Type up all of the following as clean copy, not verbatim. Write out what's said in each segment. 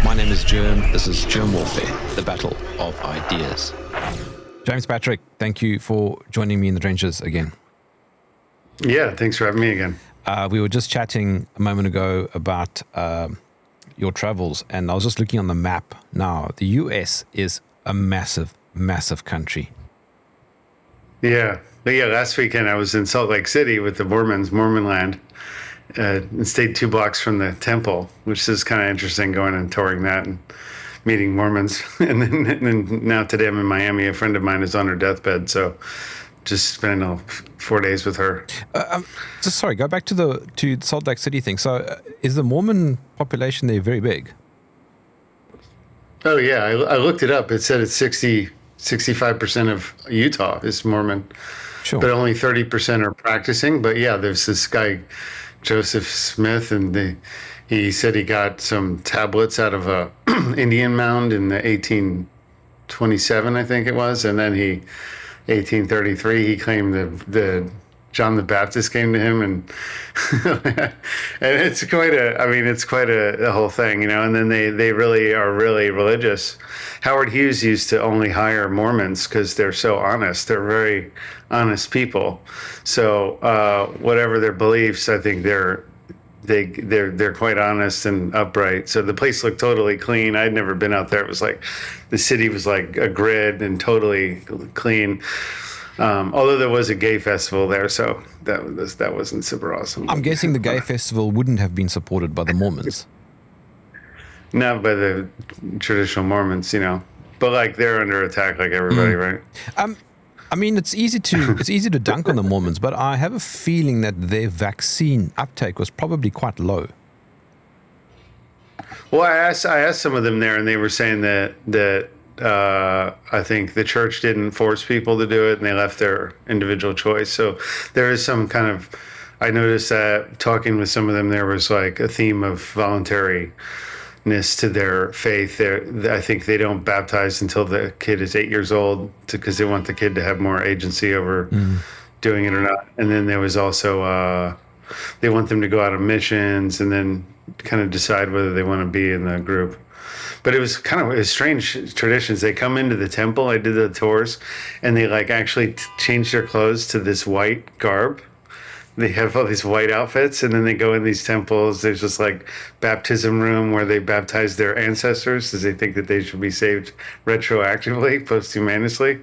My name is Jerm. This is Jerm Warfare, the battle of ideas. James Patrick, thank you for joining me in the trenches again. Yeah, thanks for having me again. We were just chatting a moment ago about your travels, and I was just looking on the map now. The US is a massive, massive country. Yeah. Last weekend I was in Salt Lake City with the Mormons, Mormon land, and stayed 2 blocks from the temple, which is kind of interesting, going and touring that and meeting Mormons. And then now today I'm in Miami. A friend of mine is on her deathbed, so just spending 4 days with her. Sorry, go back to the Salt Lake City thing. So is the Mormon population there very big? Oh, yeah. I looked it up. It said it's 65% of Utah is Mormon. Sure. But only 30% are practicing. But yeah, there's this guy, Joseph Smith, and he said he got some tablets out of a Indian mound in the 1827, I think it was. And then 1833, he claimed the John the Baptist came to him, and and it's quite a whole thing, you know. And then they really are really religious. Howard Hughes used to only hire Mormons because they're so honest. They're very honest people. So whatever their beliefs, I think they're quite honest and upright. So the place looked totally clean. I'd never been out there. It was like the city was like a grid and totally clean. Although there was a gay festival there, so that wasn't super awesome. I'm guessing the gay festival wouldn't have been supported by the Mormons. Not by the traditional Mormons, you know, but like they're under attack like everybody, right? I mean, it's easy to dunk on the Mormons, but I have a feeling that their vaccine uptake was probably quite low. Well, I asked some of them there, and they were saying that I think the church didn't force people to do it, and they left their individual choice. So there is some kind of, I noticed that talking with some of them, there was like a theme of voluntariness to their faith. I think they don't baptize until the kid is 8 years old because they want the kid to have more agency over doing it or not. And then there was also, they want them to go out on missions and then kind of decide whether they want to be in the group. But it was strange traditions. They come into the temple. I did the tours, and they like actually change their clothes to this white garb. They have all these white outfits, and then they go in these temples. There's just like baptism room where they baptize their ancestors because they think that they should be saved retroactively, posthumously.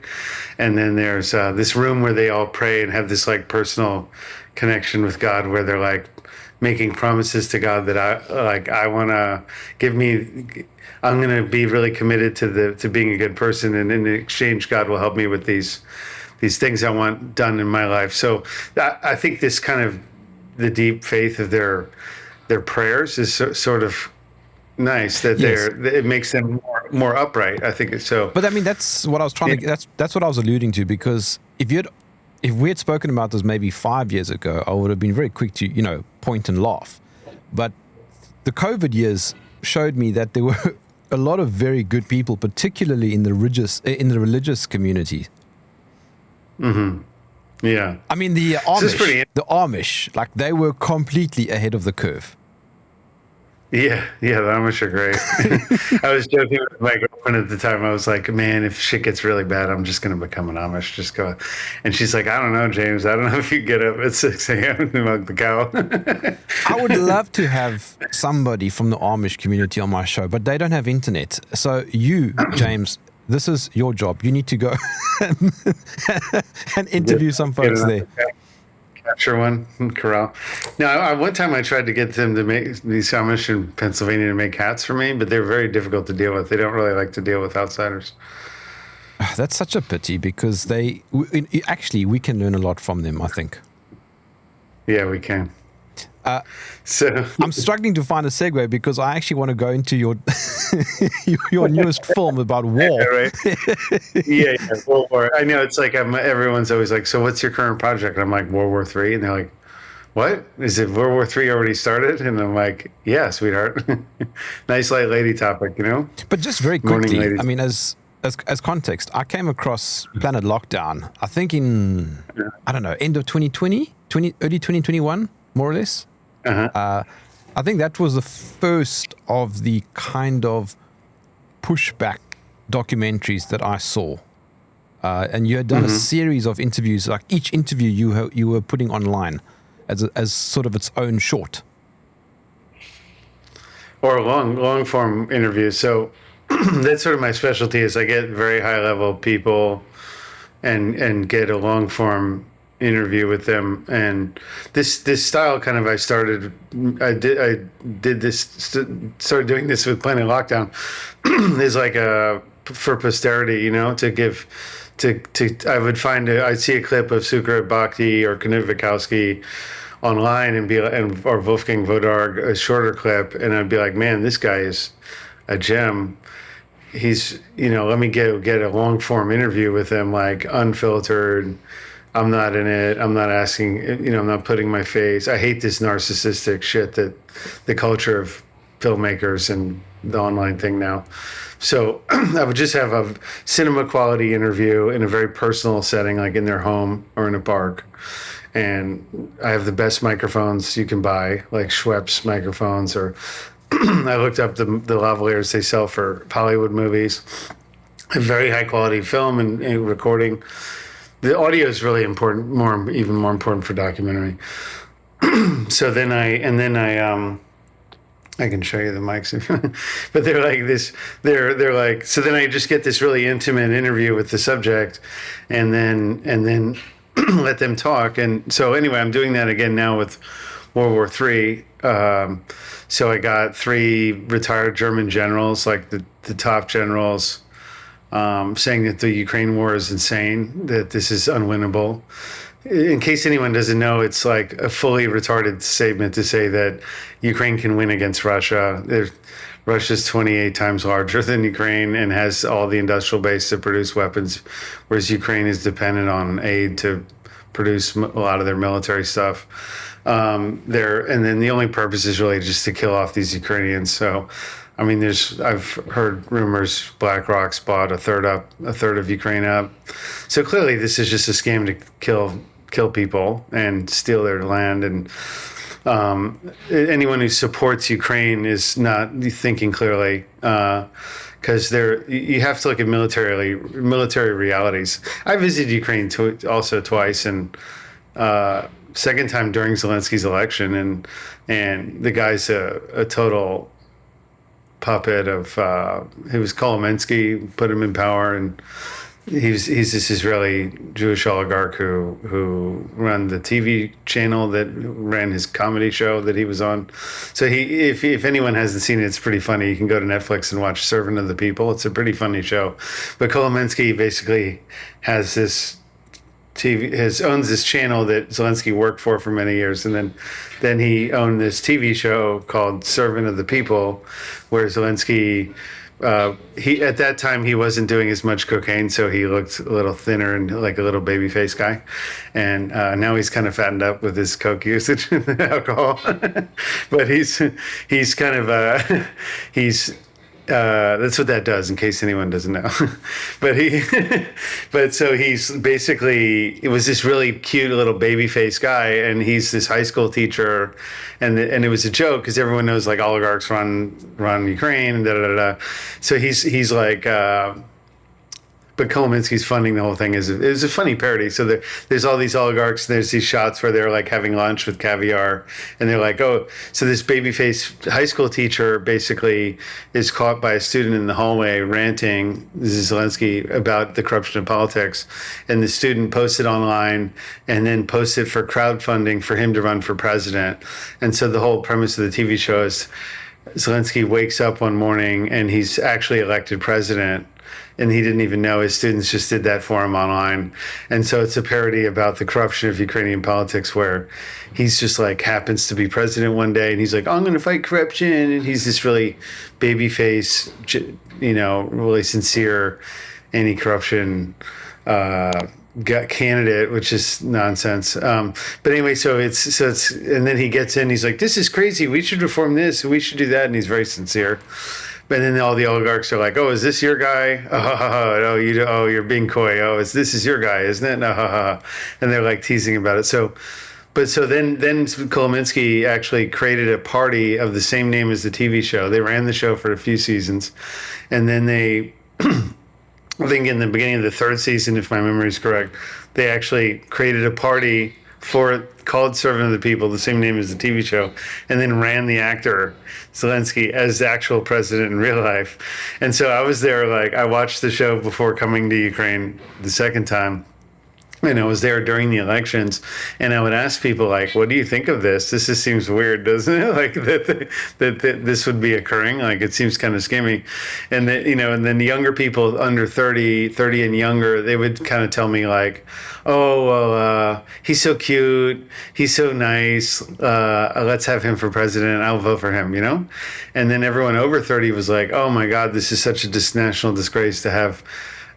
And then there's this room where they all pray and have this like personal connection with God, where they're like making promises to God that I want to I'm going to be really committed to being a good person, and in exchange, God will help me with these things I want done in my life. So I think this kind of the deep faith of their prayers is sort of nice. That Yes. it makes them more upright. I think it's so. But I mean, that's what I was trying to. That's what I was alluding to, because if we had spoken about this maybe 5 years ago, I would have been very quick to point and laugh. But the COVID years showed me that there were a lot of very good people, particularly in the religious community. Mm-hmm. Yeah. I mean, the Amish, like they were completely ahead of the curve. Yeah, the Amish are great. I was joking with my girlfriend at the time. I was like, man, if shit gets really bad, I'm just going to become an Amish. Just go. And she's like, I don't know, James. I don't know if you get up at 6 a.m. and milk the cow. I would love to have somebody from the Amish community on my show, but they don't have internet. So you, James, this is your job. You need to go and interview some folks there. Capture one, corral. Now, one time I tried to get them to make these Amish in Pennsylvania to make hats for me, but they're very difficult to deal with. They don't really like to deal with outsiders. That's such a pity, because we can learn a lot from them, I think. Yeah, we can. So I'm struggling to find a segue, because I actually want to go into your your newest film about war. Yeah, right. yeah, World War. I know, it's like everyone's always like, so what's your current project? And I'm like, World War III, and they're like, what? Is it World War III already started? And I'm like, yeah, sweetheart. Nice light lady topic, you know? But just very quickly, I mean, as context, I came across Planet Lockdown, I think in, I don't know, end of 2020, early 2021, more or less. I think that was the first of the kind of pushback documentaries that I saw. And you had done a series of interviews, like each interview you were putting online as sort of its own short. Or long form interviews. So that's sort of my specialty is I get very high level people and get a long form interview with them. And this style kind of started doing this with Planet Lockdown is like for posterity, you know, to give to I would I'd see a clip of Sucre Bhakti or Knut Vikowski online or Wolfgang Vodarg, a shorter clip, and I'd be like, man, this guy is a gem. He's, you know, let me get a long form interview with him, like unfiltered. I'm not in it. I'm not asking, you know, I'm not putting my face. I hate this narcissistic shit that the culture of filmmakers and the online thing now. So I would just have a cinema quality interview in a very personal setting, like in their home or in a park. And I have the best microphones you can buy, like Schweppes microphones, or I looked up the lavaliers they sell for Hollywood movies. A very high quality film and recording. The audio is really important, even more important for documentary. So then I can show you the mics, but they're like this. They're like, so then I just get this really intimate interview with the subject, and then let them talk. And so anyway, I'm doing that again now with World War III. So I got 3 retired German generals, like the top generals, saying that the Ukraine war is insane, that this is unwinnable. In case anyone doesn't know, it's like a fully retarded statement to say that Ukraine can win against Russia. Russia's 28 times larger than Ukraine and has all the industrial base to produce weapons, whereas Ukraine is dependent on aid to produce a lot of their military stuff. And then the only purpose is really just to kill off these Ukrainians. So, I mean, I've heard rumors BlackRock's bought a third of Ukraine up. So clearly, this is just a scam to kill people and steal their land. And anyone who supports Ukraine is not thinking clearly, because you have to look at military realities. I visited Ukraine also twice, and second time during Zelensky's election, and the guy's a total puppet of he was Kolomensky, put him in power, and he's this Israeli Jewish oligarch who ran the TV channel that ran his comedy show that he was on. So if anyone hasn't seen it, it's pretty funny. You can go to Netflix and watch Servant of the People. It's a pretty funny show. But Kolomensky basically has this owns this channel that Zelensky worked for many years, and then he owned this TV show called Servant of the People, where Zelensky at that time he wasn't doing as much cocaine, so he looked a little thinner and like a little baby face guy, and now he's kind of fattened up with his coke usage and alcohol. But he's kind of that's what that does, in case anyone doesn't know. But so he's basically, it was this really cute little baby face guy, and he's this high school teacher, and it was a joke because everyone knows like oligarchs run Ukraine and da da da. So he's like. But Kolomensky's funding the whole thing. It was a funny parody. So there's all these oligarchs, and there's these shots where they're like having lunch with caviar, and they're like, oh, so this babyface high school teacher basically is caught by a student in the hallway ranting, this is Zelensky, about the corruption of politics, and the student posted online and then posted for crowdfunding for him to run for president. And so the whole premise of the TV show is Zelensky wakes up one morning and he's actually elected president, and he didn't even know. His students just did that for him online. And so it's a parody about the corruption of Ukrainian politics, where he's just like happens to be president one day, and he's like, I'm going to fight corruption. And he's this really baby face, you know, really sincere anti-corruption candidate, which is nonsense. But anyway, so it's, and then he gets in, he's like, this is crazy. We should reform this. We should do that. And he's very sincere. But then all the oligarchs are like, "Oh, is this your guy? Oh, you're being coy. Oh, this is your guy, isn't it? And they're like teasing about it. So But so then Kolominsky actually created a party of the same name as the TV show. They ran the show for a few seasons, and then they, I think in the beginning of the third season, if my memory is correct, they actually created a party called Servant of the People, the same name as the TV show, and then ran the actor Zelensky as the actual president in real life. And so I was there, like, I watched the show before coming to Ukraine the second time. And I was there during the elections, and I would ask people, like, what do you think of this? This just seems weird, doesn't it? Like that this would be occurring. Like, it seems kind of scary. And that, and then the younger people under 30 and younger, they would kind of tell me, like, oh, well, he's so cute. He's so nice. Let's have him for president. I'll vote for him, And then everyone over 30 was like, oh my God, this is such a national disgrace to have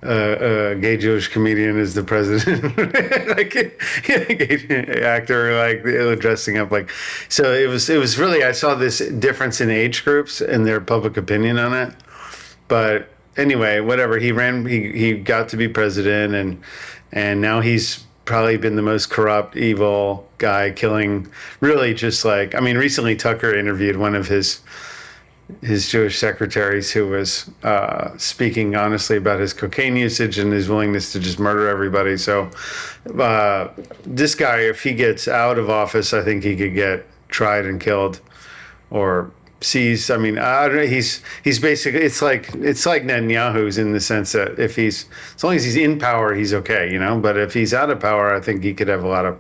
a gay Jewish comedian as the president, like gay actor, like dressing up like. So it was really, I saw this difference in age groups and their public opinion on it. But anyway, whatever, he got to be president, and now he's probably been the most corrupt, evil guy, killing, really just like, I mean, recently Tucker interviewed one of his Jewish secretaries who was speaking honestly about his cocaine usage and his willingness to just murder everybody. So this guy, if he gets out of office, I think he could get tried and killed or seized. I mean, I don't know, he's basically, it's like Netanyahu's in the sense that as long as he's in power, he's okay, But if he's out of power, I think he could have a lot of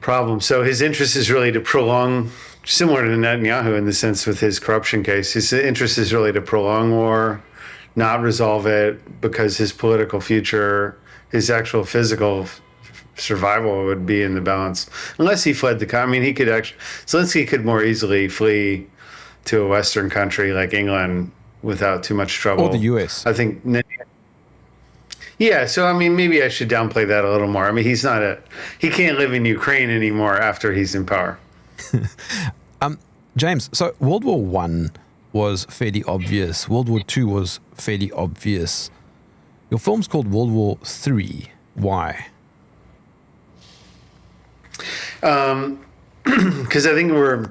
problems. So his interest is really to prolong, similar to Netanyahu in the sense with his corruption case, his interest is really to prolong war, not resolve it, because his political future, his actual physical survival would be in the balance. Unless he fled Zelensky could more easily flee to a Western country like England without too much trouble. Or the US. I think. Yeah, so I mean, maybe I should downplay that a little more. I mean, he can't live in Ukraine anymore after he's in power. James, so World War I was fairly obvious. World War II was fairly obvious. Your film's called World War III. Why? Because I think we're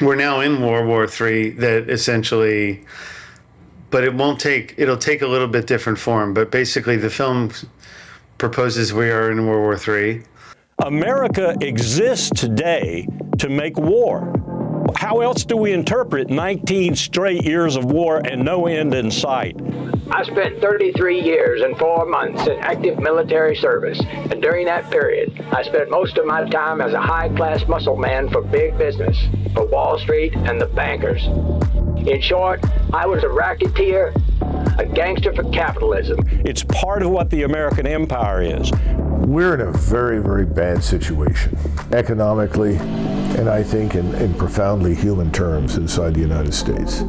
now in World War III. That essentially, but it'll take a little bit different form. But basically, the film proposes we are in World War III. America exists today to make war. How else do we interpret 19 straight years of war and no end in sight? I spent 33 years and 4 months in active military service, and during that period, I spent most of my time as a high-class muscle man for big business, for Wall Street and the bankers. In short, I was a racketeer, a gangster for capitalism. It's part of what the American empire is. We're in a very, very bad situation, economically, and I think in profoundly human terms inside the United States.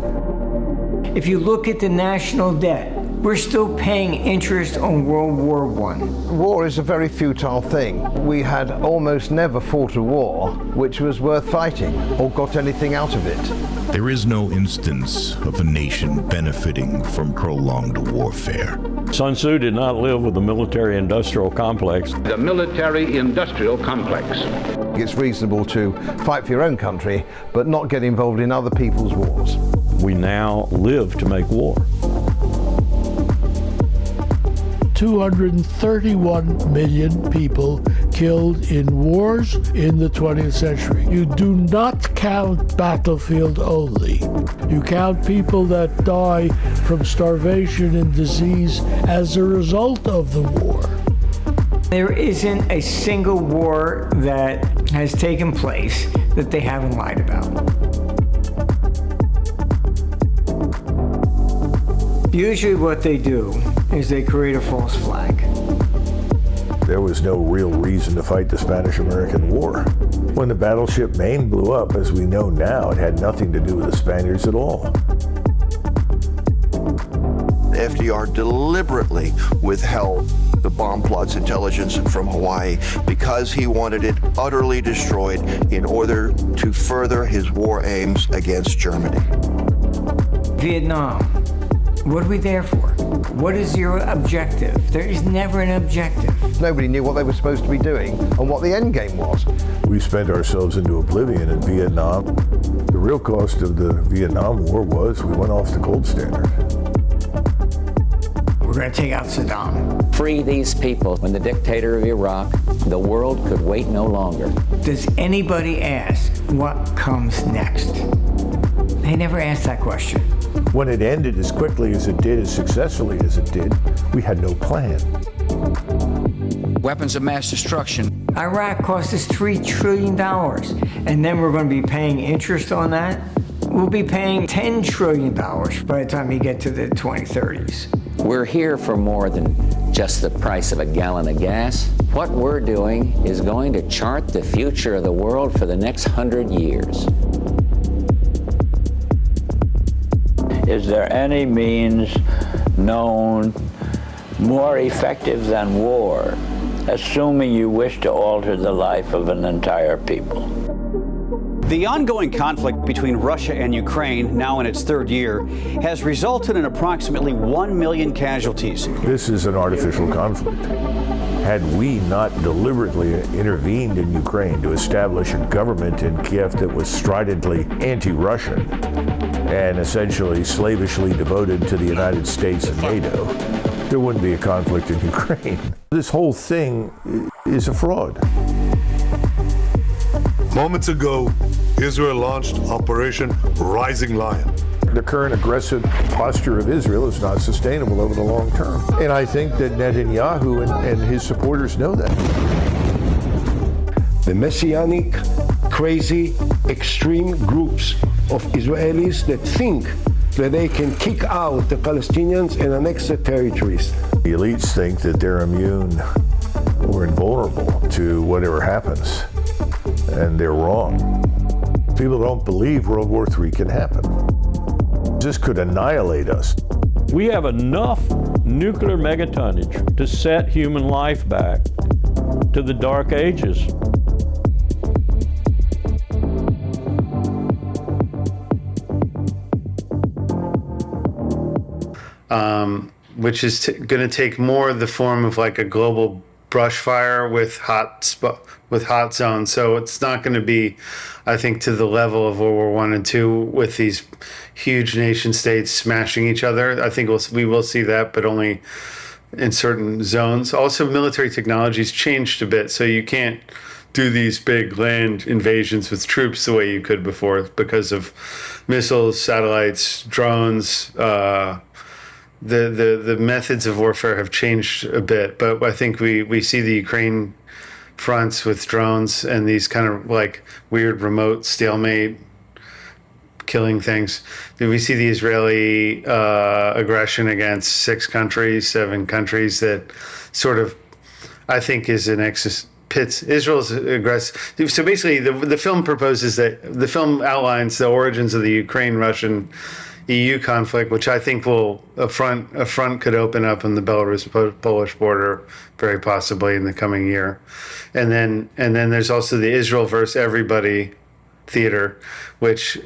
If you look at the national debt, we're still paying interest on World War I. War is a very futile thing. We had almost never fought a war which was worth fighting or got anything out of it. There is no instance of a nation benefiting from prolonged warfare. Sun Tzu did not live with the military-industrial complex. The military-industrial complex. It's reasonable to fight for your own country, but not get involved in other people's wars. We now live to make war. 231 million people killed in wars in the 20th century. You do not count battlefield only. You count people that die from starvation and disease as a result of the war. There isn't a single war that has taken place that they haven't lied about. Usually what they do is they create a false flag. There was no real reason to fight the Spanish-American War. When the battleship Maine blew up, as we know now, it had nothing to do with the Spaniards at all. FDR deliberately withheld the bomb plot's intelligence from Hawaii because he wanted it utterly destroyed in order to further his war aims against Germany. Vietnam, what are we there for? What is your objective? There is never an objective. Nobody knew what they were supposed to be doing and what the end game was. We spent ourselves into oblivion in Vietnam. The real cost of the Vietnam War was we went off the gold standard. We're going to take out Saddam. Free these people. When the dictator of Iraq, the world could wait no longer. Does anybody ask what comes next? They never ask that question. When it ended as quickly as it did, as successfully as it did, we had no plan. Weapons of mass destruction. Iraq cost us $3 trillion, and then we're going to be paying interest on that? We'll be paying $10 trillion by the time you get to the 2030s. We're here for more than just the price of a gallon of gas. What we're doing is going to chart the future of the world for the next 100 years. Is there any means known more effective than war, assuming you wish to alter the life of an entire people? The ongoing conflict between Russia and Ukraine, now in its third year, has resulted in approximately 1 million casualties. This is an artificial conflict. Had we not deliberately intervened in Ukraine to establish a government in Kiev that was stridently anti-Russian and essentially slavishly devoted to the United States and NATO, there wouldn't be a conflict in Ukraine. This whole thing is a fraud. Moments ago, Israel launched Operation Rising Lion. The current aggressive posture of Israel is not sustainable over the long term. And I think that Netanyahu and his supporters know that. The messianic, crazy, extreme groups of Israelis that think that they can kick out the Palestinians and annex their territories. The elites think that they're immune or invulnerable to whatever happens, and they're wrong. People don't believe World War III can happen. This could annihilate us. We have enough nuclear megatonnage to set human life back to the Dark Ages. Which is going to take more of the form of like a global brush fire with hot zones. So it's not going to be, I think, to the level of World War I and II with these huge nation states smashing each other. I think we will see that, but only in certain zones. Also, military technology's changed a bit, so you can't do these big land invasions with troops the way you could before because of missiles, satellites, drones. The methods of warfare have changed a bit, but I think we see the Ukraine fronts with drones and these kind of like weird remote stalemate killing things. We see the Israeli aggression against 7 countries that sort of, I think, is an pits Israel's aggressive. So basically, the film proposes that the film outlines the origins of the Ukraine-Russian EU conflict, which I think will a front could open up on the Belarus-Polish border very possibly in the coming year, and then there's also the Israel versus everybody theater, which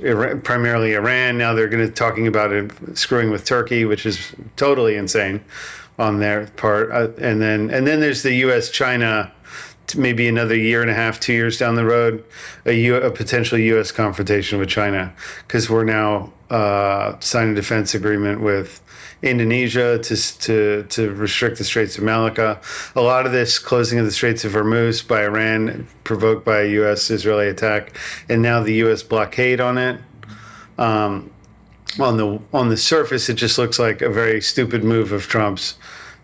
primarily Iran. Now they're going to talking about it screwing with Turkey, which is totally insane on their part, and then there's the U.S.-China. Maybe another year and a half, 2 years down the road, a potential U.S. confrontation with China, because we're now signed a defense agreement with Indonesia to restrict the Straits of Malacca. A lot of this closing of the Straits of Hormuz by Iran, provoked by a U.S.-Israeli attack, and now the U.S. blockade on it. On the surface, it just looks like a very stupid move of Trump's.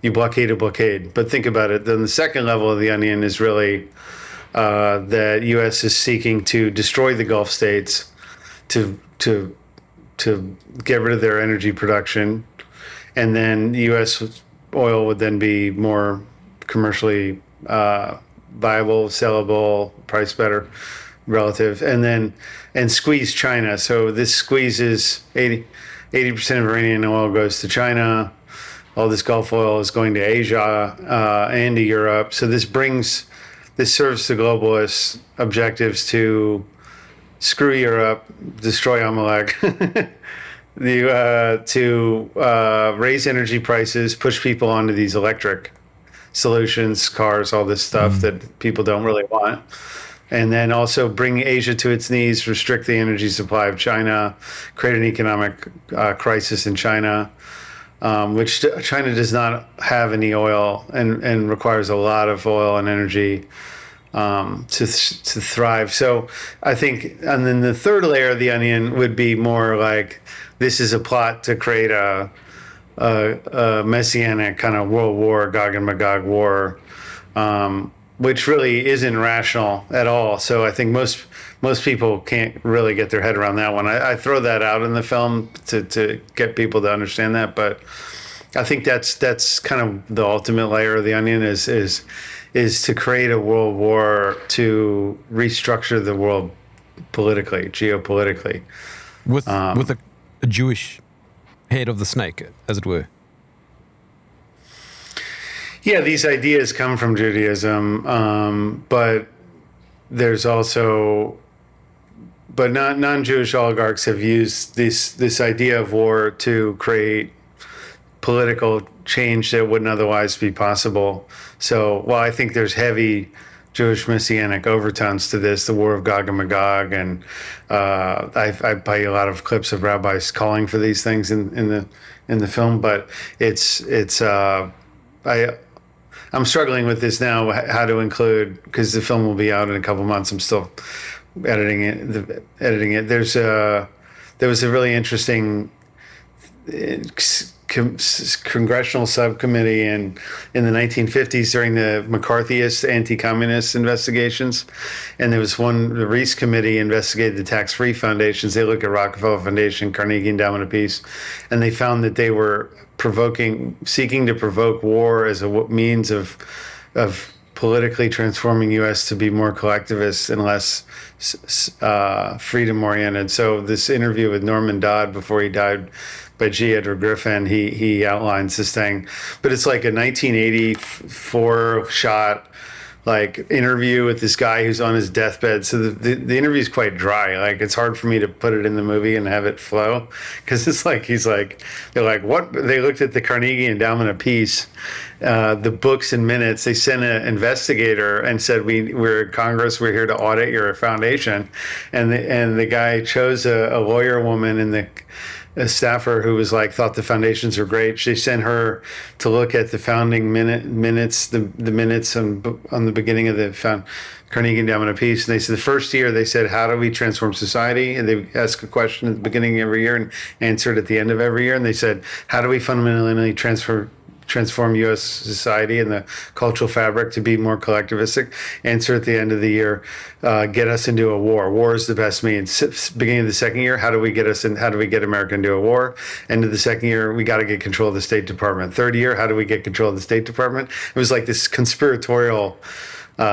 You blockade a blockade. But think about it. Then the second level of the onion is really that U.S. is seeking to destroy the Gulf states to get rid of their energy production. And then U.S. oil would then be more commercially viable, sellable, priced better, relative. And squeeze China. So this squeezes 80% of Iranian oil goes to China. All this Gulf oil is going to Asia and to Europe. So this serves the globalist objectives to screw Europe, destroy Amalek, to raise energy prices, push people onto these electric solutions, cars, all this stuff that people don't really want. And then also bring Asia to its knees, restrict the energy supply of China, create an economic crisis in China, which China does not have any oil and requires a lot of oil and energy to thrive. So I think, and then the third layer of the onion would be more like, this is a plot to create a messianic kind of world war, Gog and Magog war, which really isn't rational at all. So I think most people can't really get their head around that one. I throw that out in the film to get people to understand that, but I think that's kind of the ultimate layer of the onion is to create a world war to restructure the world politically, geopolitically, with a Jewish head of the snake, as it were. Yeah, these ideas come from Judaism, but there's also, but non-Jewish oligarchs have used this idea of war to create political change that wouldn't otherwise be possible. So while I think there's heavy Jewish messianic overtones to this, the war of Gog and Magog, and I play a lot of clips of rabbis calling for these things in the film, but I'm struggling with this now, how to include, because the film will be out in a couple months. I'm still editing it. There was a really interesting congressional subcommittee in the 1950s during the McCarthyist anti-communist investigations, and there was the Reese committee investigated the tax-free foundations. They looked at Rockefeller Foundation, Carnegie Endowment of Peace, and they found that they were seeking to provoke war as a means of politically transforming U.S. to be more collectivist and less freedom-oriented. So this interview with Norman Dodd before he died by G. Edward Griffin, he outlines this thing, but it's like a 1984 shot like interview with this guy who's on his deathbed. So the interview is quite dry. Like, it's hard for me to put it in the movie and have it flow, because it's like they're like, what? They looked at the Carnegie Endowment of Peace, the books and minutes. They sent an investigator and said, we're Congress, we're here to audit your foundation, and the guy chose a lawyer woman and a staffer who was thought the foundations were great. She sent her to look at the founding minutes, the minutes on the beginning of the Carnegie Endowment of Peace. And they said the first year, they said, how do we transform society? And they ask a question at the beginning of every year and answer it at the end of every year. And they said, how do we fundamentally transform U.S. society and the cultural fabric to be more collectivistic? Answer at the end of the year, get us into a war. War is the best means. Beginning of the second year, how do we get America into a war? End of the second year, we got to get control of the State Department. Third year, how do we get control of the State Department? It was like this conspiratorial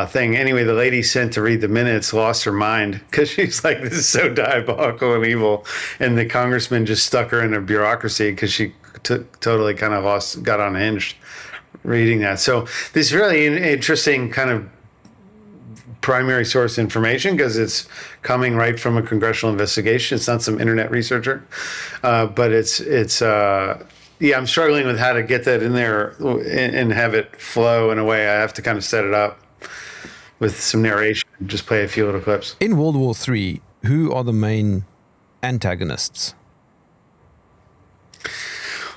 thing. Anyway, the lady sent to read the minutes lost her mind, because she's like, this is so diabolical and evil. And the congressman just stuck her in a bureaucracy because she totally kind of got unhinged reading that. So this really interesting kind of primary source information, because it's coming right from a congressional investigation. It's not some internet researcher, but it's I'm struggling with how to get that in there and have it flow in a way. I have to kind of set it up with some narration, just play a few little clips. In World War III, who are the main antagonists?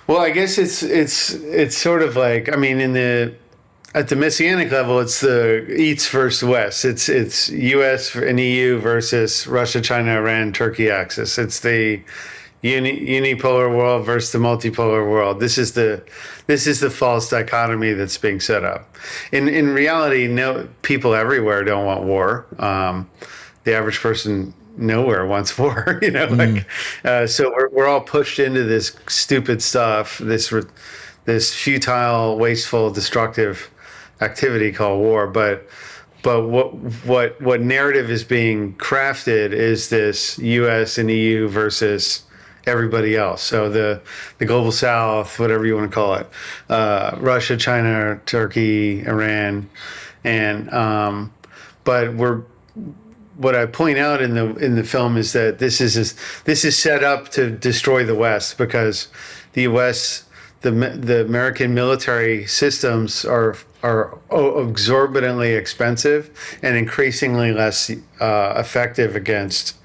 Well, I guess it's sort of like, I mean, at the messianic level, it's the East versus West. It's U.S. and EU versus Russia, China, Iran, Turkey axis. It's the unipolar world versus the multipolar world. This is the false dichotomy that's being set up. In reality, no, people everywhere don't want war. The average person nowhere wants war, so we're all pushed into this stupid stuff, this futile, wasteful, destructive activity called war. But what narrative is being crafted is this U.S. and EU versus everybody else. So the global South, whatever you want to call it, Russia, China, Turkey, Iran, and but what I point out in the film is that this is set up to destroy the West, because the U.S. the American military systems are exorbitantly expensive and increasingly less effective against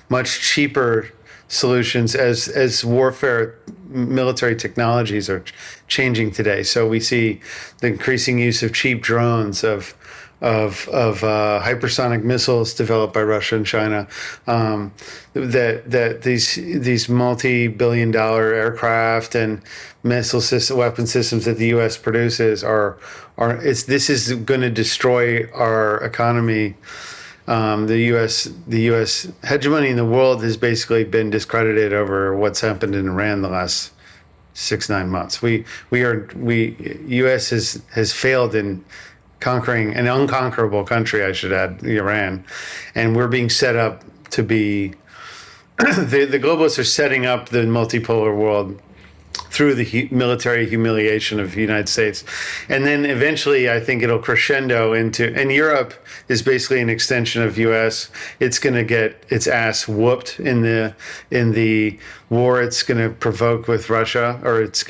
much cheaper solutions as warfare military technologies are changing today. So we see the increasing use of cheap drones, of hypersonic missiles developed by Russia and China, that these multi-billion-dollar aircraft and missile system, weapon systems that the U.S. produces this is going to destroy our economy. The U.S. hegemony in the world has basically been discredited over what's happened in Iran the last 6-9 months. U.S. has failed in conquering an unconquerable country, I should add, Iran, and we're being set up to be the globalists are setting up the multipolar world through the military humiliation of the United States. And then eventually I think it'll crescendo into, and Europe is basically an extension of US. It's going to get its ass whooped in the war it's going to provoke with Russia, or it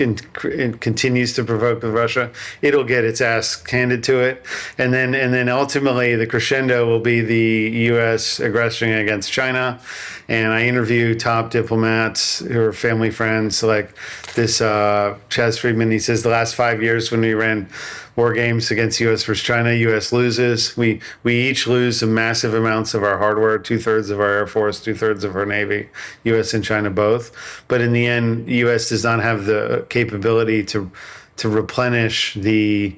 continues to provoke with Russia. It'll get its ass handed to it. And then ultimately the crescendo will be the US aggression against China. And I interview top diplomats who are family friends, like this Chaz Friedman. He says the last 5 years when we ran war games against U.S. versus China, U.S. loses. We each lose massive amounts of our hardware, 2/3 of our Air Force, 2/3 of our Navy, U.S. and China both. But in the end, U.S. does not have the capability to replenish the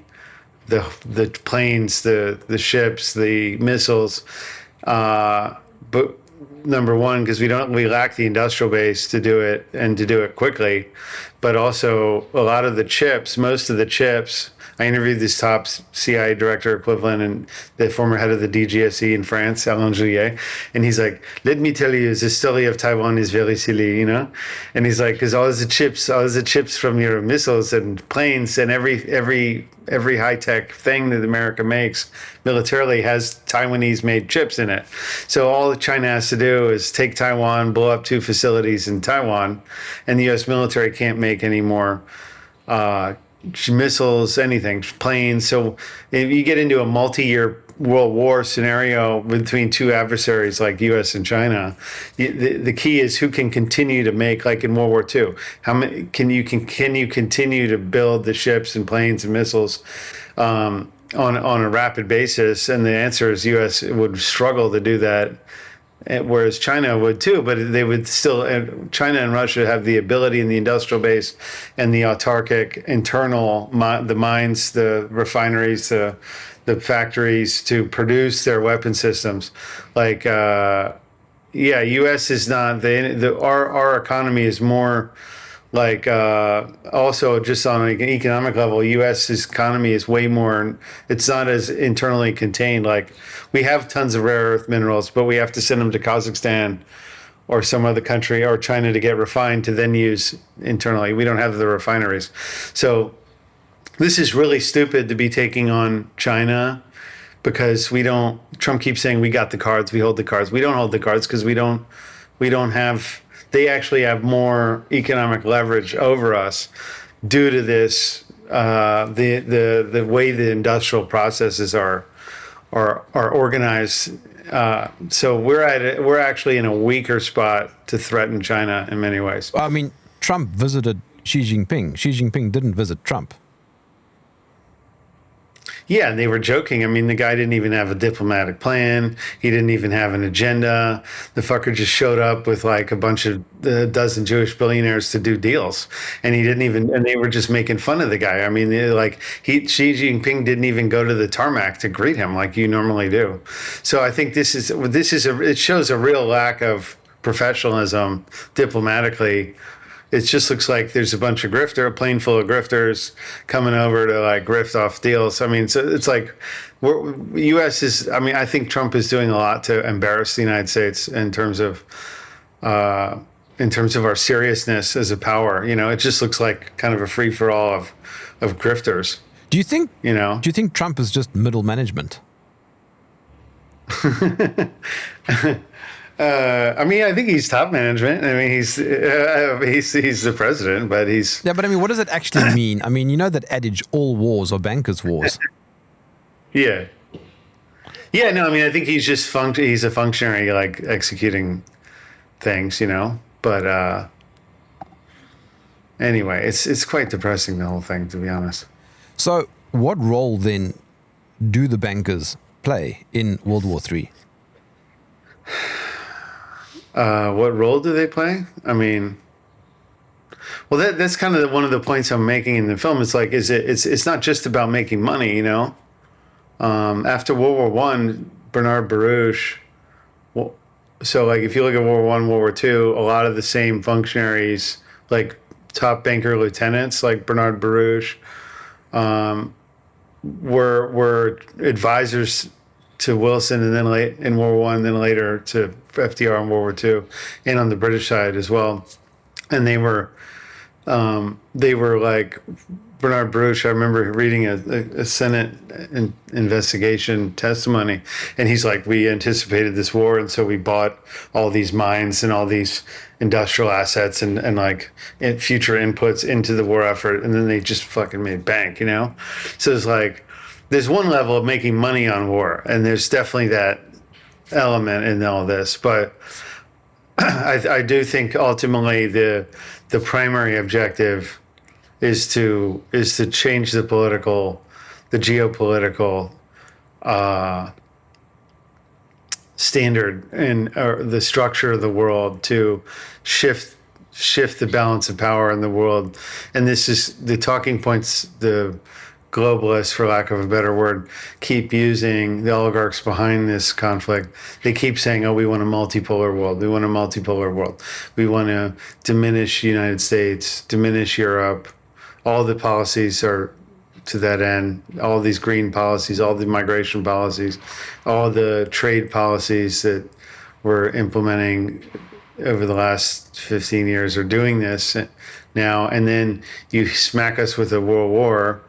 planes, the ships, the missiles. But number one, because we lack the industrial base to do it, and to do it quickly, but also a lot of the chips, most of the chips. I interviewed this top CIA director equivalent and the former head of the DGSE in France, Alain Juillet, and he's like, "Let me tell you, the story of Taiwan is very silly, you know." And he's like, "Because all the chips from your missiles and planes and every high tech thing that America makes militarily has Taiwanese made chips in it. So all China has to do is take Taiwan, blow up 2 facilities in Taiwan, and the U.S. military can't make any more missiles, anything, planes." So if you get into a multi-year world war scenario between 2 adversaries like U.S. and China, the key is who can continue to make, like in World War II, how many can you continue to build the ships and planes and missiles on a rapid basis? And the answer is U.S. would struggle to do that, whereas China would too, but they would still. China and Russia have the ability and the industrial base and the autarkic internal, the mines, the refineries, the factories to produce their weapon systems. Like, U.S. is not our economy is more like also just on an economic level. U.S.'s economy is way more. It's not as internally contained. Like, we have tons of rare earth minerals, but we have to send them to Kazakhstan or some other country or China to get refined to then use internally. We don't have the refineries. So this is really stupid to be taking on China, because we don't. Trump keeps saying we got the cards, we hold the cards. We don't hold the cards because we don't have. They actually have more economic leverage over us due to this. The way the industrial processes are organized. So we're actually in a weaker spot to threaten China in many ways. I mean, Trump visited Xi Jinping. Xi Jinping didn't visit Trump. Yeah, and they were joking. I mean, the guy didn't even have a diplomatic plan. He didn't even have an agenda. The fucker just showed up with like a dozen Jewish billionaires to do deals, and and they were just making fun of the guy. I mean, Xi Jinping didn't even go to the tarmac to greet him like you normally do. So I think it shows a real lack of professionalism diplomatically. It just looks like there's a plane full of grifters coming over to like grift off deals. I mean, so it's like U.S. is. I mean, I think Trump is doing a lot to embarrass the United States in terms of our seriousness as a power. You know, it just looks like kind of a free for all of grifters. Do you think Trump is just middle management? I mean, I think he's top management. I mean, he's the president, but he's... Yeah, but I mean, what does it actually mean? I mean, you know that adage, all wars are bankers' wars. Yeah. Yeah, no, I mean, I think he's just he's a functionary, like, executing things, you know? But anyway, it's quite depressing, the whole thing, to be honest. So what role, then, do the bankers play in World War III? What role do they play? I mean, well, that's kind of one of the points I'm making in the film. It's like, it's not just about making money, you know? After World War I, Bernard Baruch, well, so like if you look at World War I, World War II, a lot of the same functionaries, like top banker lieutenants, like Bernard Baruch, were advisors to Wilson, and then in World War I, and then later to FDR in World War II, and on the British side as well. And they were like Bernard Baruch. I remember reading a Senate investigation testimony, and he's like, we anticipated this war, and so we bought all these mines and all these industrial assets and like future inputs into the war effort, and then they just fucking made bank, you know? So it's like, there's one level of making money on war, and there's definitely that element in all this. But I do think ultimately the primary objective is to change the geopolitical standard and the structure of the world, to shift the balance of power in the world. And this is the talking points the globalists, for lack of a better word, keep using, the oligarchs behind this conflict. They keep saying, oh, we want a multipolar world. We want a multipolar world. We want to diminish the United States, diminish Europe. All the policies are to that end. All these green policies, all the migration policies, all the trade policies that we're implementing over the last 15 years are doing this now. And then you smack us with a world war,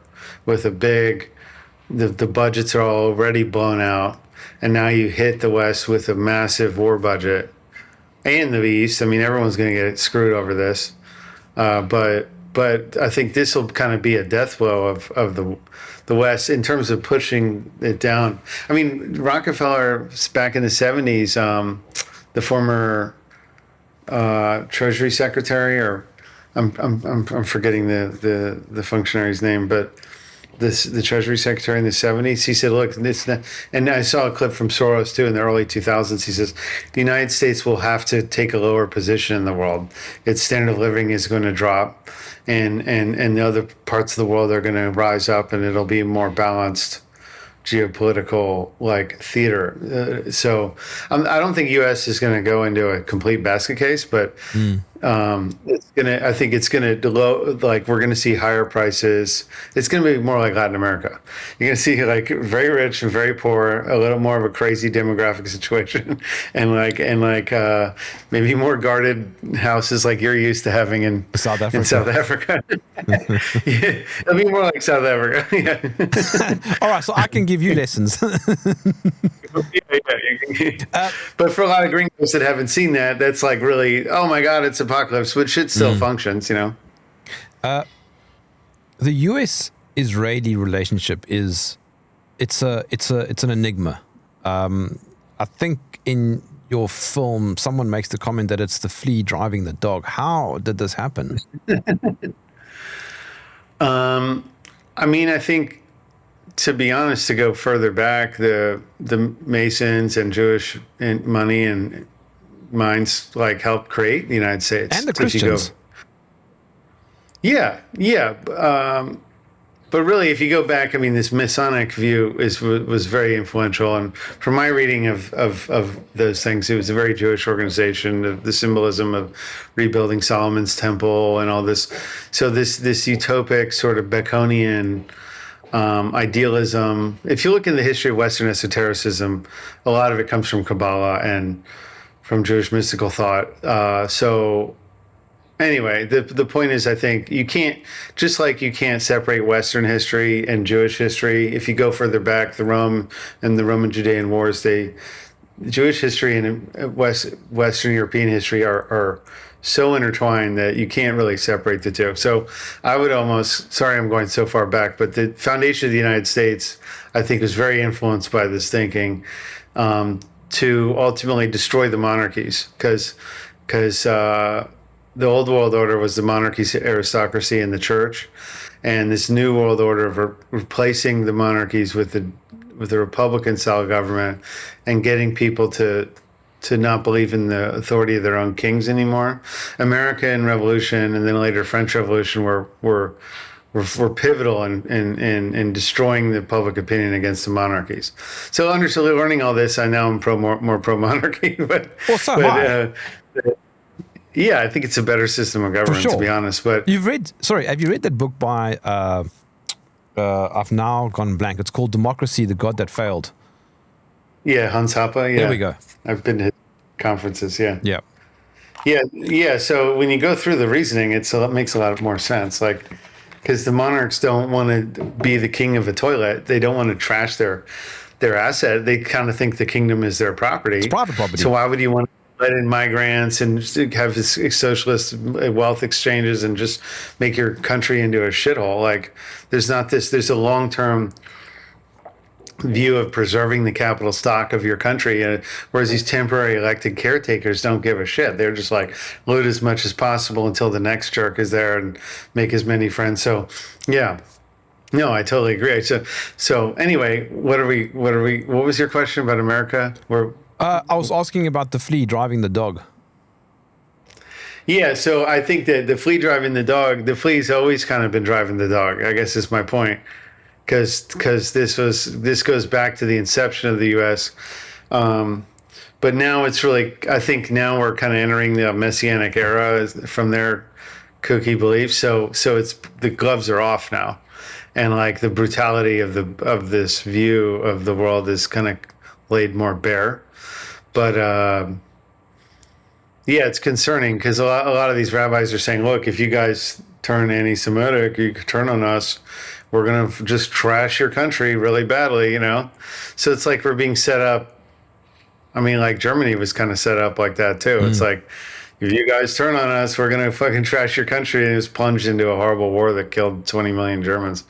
with the budgets are already blown out, and now you hit the West with a massive war budget, and the East. I mean, everyone's going to get screwed over this, but I think this will kind of be a death blow of the West in terms of pushing it down. I mean, Rockefeller back in the 70s, the former Treasury Secretary, or I'm forgetting the functionary's name, but the Treasury Secretary in the 70s, he said, look, and I saw a clip from Soros too in the early 2000s. He says, the United States will have to take a lower position in the world. Its standard of living is going to drop, and the other parts of the world are going to rise up, and it'll be a more balanced geopolitical like theater. So I don't think U.S. is going to go into a complete basket case, but I think it's gonna like we're gonna see higher prices. It's gonna be more like Latin America. You're gonna see like very rich and very poor, a little more of a crazy demographic situation, and maybe more guarded houses like you're used to having in South Africa. Yeah, it'll be more like South Africa. Yeah. All right, so I can give you lessons. But for a lot of gringos that haven't seen that, that's like really, oh my God, it's apocalypse, but shit still functions, you know. The U.S.-Israeli relationship it's an enigma. I think in your film, someone makes the comment that it's the flea driving the dog. How did this happen? I mean, I think, to be honest, to go further back, the Masons and Jewish money and mines like helped create the United States. And the Christians. Yeah. But really, if you go back, I mean, this Masonic view was very influential. And from my reading of those things, it was a very Jewish organization, the symbolism of rebuilding Solomon's temple and all this. So this utopic sort of Baconian idealism. If you look in the history of Western esotericism, a lot of it comes from Kabbalah and from Jewish mystical thought. anyway, the point is, I think you can't, just like you can't separate Western history and Jewish history. If you go further back, the Roman Judean Wars, Jewish history and Western European history are so intertwined that you can't really separate the two. So I would almost, sorry I'm going so far back, but the foundation of the United States, I think, was very influenced by this thinking to ultimately destroy the monarchies, because the old world order was the monarchy, aristocracy, and the church, and this new world order of replacing the monarchies with the republican style government and getting people to not believe in the authority of their own kings anymore. American Revolution and then later French Revolution were pivotal in destroying the public opinion against the monarchies. So learning all this, I now am more pro monarchy, but yeah, I think it's a better system of government, to be honest. But have you read that book by I've now gone blank. It's called Democracy: The God That Failed. Yeah, Hans Hoppe. Yeah, there we go. I've been to his conferences. Yeah. Yeah. So when you go through the reasoning, it makes a lot more sense. Like, because the monarchs don't want to be the king of a toilet. They don't want to trash their asset. They kind of think the kingdom is their property. It's private property. So why would you want to let in migrants and have this socialist wealth exchanges and just make your country into a shithole? Like, there's a long-term view of preserving the capital stock of your country, whereas these temporary elected caretakers don't give a shit. They're just like, loot as much as possible until the next jerk is there and make as many friends. So yeah, no, I totally agree. So anyway, what was your question about America? I was asking about the flea driving the dog. Yeah, so I think that the flea's always kind of been driving the dog, I guess is my point. Because this goes back to the inception of the U.S., but now it's really, I think now we're kind of entering the Messianic era from their kooky beliefs. So it's, the gloves are off now, and like the brutality of this view of the world is kind of laid more bare. But yeah, it's concerning because a lot of these rabbis are saying, look, if you guys turn anti-Semitic, you could turn on us. We're going to just trash your country really badly, So it's like we're being set up. I mean, like Germany was kind of set up like that too. It's like, if you guys turn on us, we're going to fucking trash your country. And it was plunged into a horrible war that killed 20 million Germans.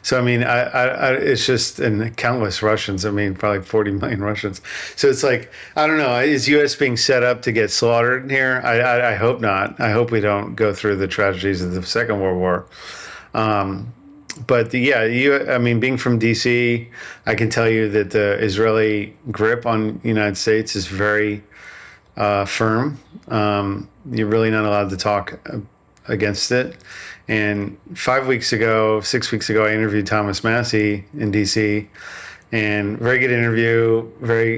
So, I mean, it's just, and countless Russians. I mean, probably 40 million Russians. So it's like, I don't know. Is U.S. being set up to get slaughtered here? I hope not. I hope we don't go through the tragedies of the Second World War. But being from D.C., I can tell you that the Israeli grip on the United States is very firm. You're really not allowed to talk against it. And 6 weeks ago, I interviewed Thomas Massey in D.C., and very good interview,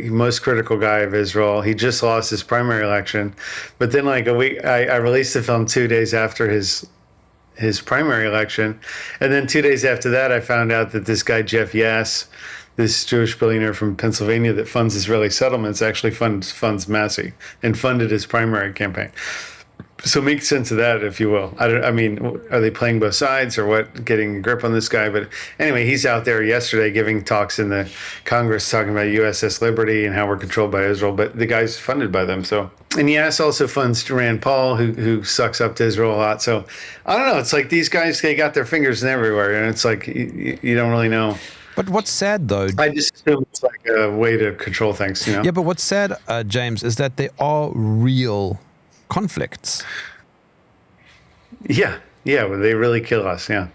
most critical guy of Israel. He just lost his primary election. But then like a week, I released the film 2 days after his primary election. And then 2 days after that, I found out that this guy, Jeff Yass, this Jewish billionaire from Pennsylvania that funds Israeli settlements, actually funds Massey and funded his primary campaign. So make sense of that, if you will. I mean, are they playing both sides or what, getting a grip on this guy? But anyway, he's out there yesterday giving talks in the Congress talking about USS Liberty and how we're controlled by Israel, but the guy's funded by them. So, and Yass also funds Rand Paul, who sucks up to Israel a lot. So I don't know. It's like these guys, they got their fingers in everywhere, and it's like you don't really know. But what's sad, though... I just assume it's like a way to control things, Yeah, but what's sad, James, is that there are real conflicts. Yeah, well, they really kill us, yeah.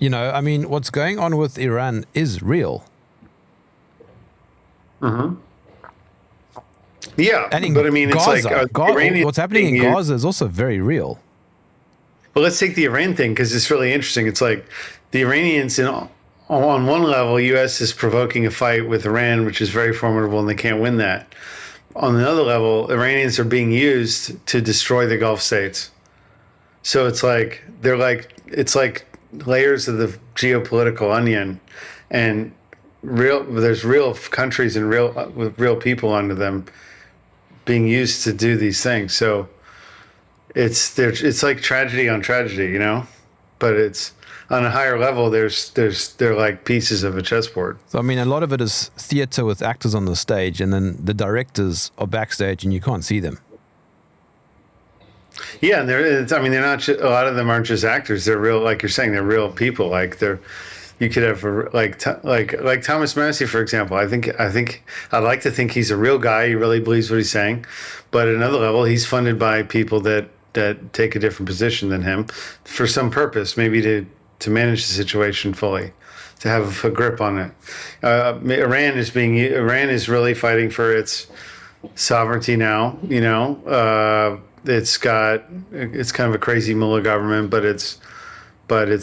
I mean, what's going on with Iran is real. Mm-hmm. Yeah, but I mean, Gaza, it's like... what's happening in Gaza is also very real. Well, let's take the Iran thing, because it's really interesting. It's like the Iranians, on one level, U.S. is provoking a fight with Iran, which is very formidable, and they can't win that. On the other level, Iranians are being used to destroy the Gulf states. So it's like it's like layers of the geopolitical onion, and there's real countries and with real people under them being used to do these things. So it's like tragedy on tragedy, you know, but it's on a higher level. They're like pieces of a chessboard. So I mean, a lot of it is theater with actors on the stage, and then the directors are backstage, and you can't see them. Yeah, and they're not. A lot of them aren't just actors. They're real, like you're saying. They're real people. Like you could have like Thomas Massey, for example. I think I'd like to think he's a real guy. He really believes what he's saying. But at another level, he's funded by people that take a different position than him for some purpose, maybe to manage the situation fully, to have a grip on it. Iran is really fighting for its sovereignty now. You know, it's kind of a crazy mullah government, but it's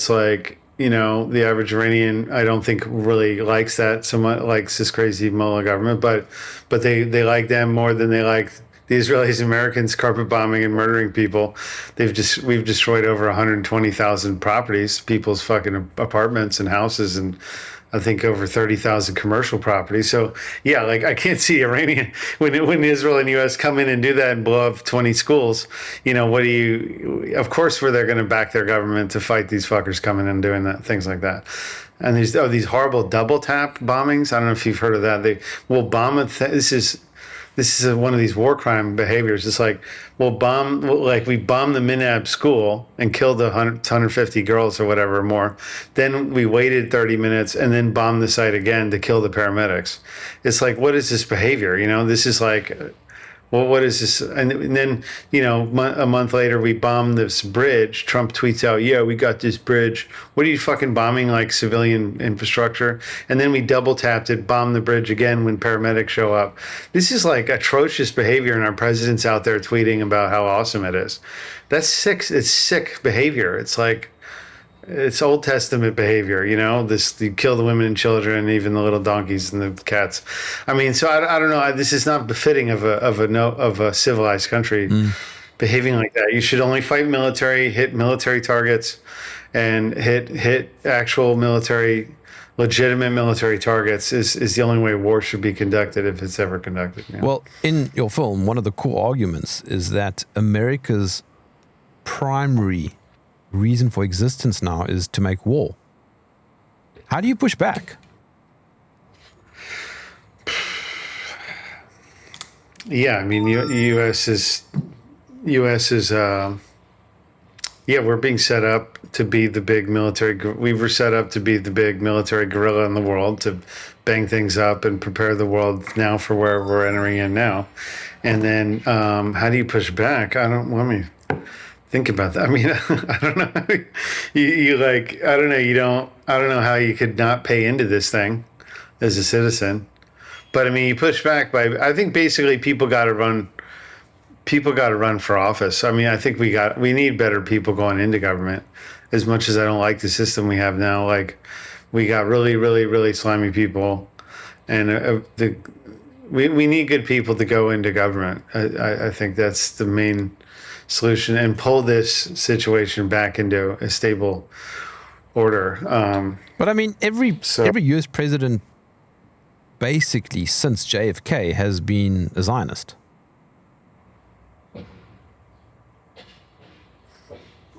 like, you know, the average Iranian, I don't think really likes that so much, likes this crazy mullah government, but they like them more than they like the Israelis and Americans carpet bombing and murdering people. We've destroyed over 120,000 properties, people's fucking apartments and houses, and I think over 30,000 commercial properties. So yeah, like I can't see Iranian when Israel and U.S. come in and do that and blow up 20 schools. You know, of course, they're going to back their government to fight these fuckers coming and doing that, things like that. And these horrible double tap bombings. I don't know if you've heard of that. They will bomb this is one of these war crime behaviors. It's like we bombed the Minab school and killed 150 girls or whatever or more. Then we waited 30 minutes and then bombed the site again to kill the paramedics. It's like, what is this behavior? You know, this is like, well, what is this? And then, you know, a month later, we bombed this bridge. Trump tweets out, yeah, we got this bridge. What are you fucking bombing, like civilian infrastructure? And then we double tapped it, bombed the bridge again when paramedics show up. This is like atrocious behavior, and our president's out there tweeting about how awesome it is. That's sick. It's sick behavior. It's like, it's Old Testament behavior, you know, you kill the women and children, even the little donkeys and the cats. I mean, so I don't know. This is not befitting of a civilized country behaving like that. You should only fight military, hit military targets, and hit actual legitimate military targets is the only way war should be conducted, if it's ever conducted. You know? Well, in your film, one of the core arguments is that America's primary reason for existence now is to make war. How do you push back? Yeah, I mean, U.S. is we're being set up to be the big military. We were set up to be the big military guerrilla in the world, to bang things up and prepare the world now for where we're entering in now. And then how do you push back? Let me think about that. I mean, I don't know. I don't know how you could not pay into this thing as a citizen. But I mean, you push back I think basically people got to run for office. I mean, I think we need better people going into government. As much as I don't like the system we have now, like we got really, really, really slimy people, and we need good people to go into government. I think that's the main solution, and pull this situation back into a stable order. But I mean, every U.S. president, basically since JFK, has been a Zionist.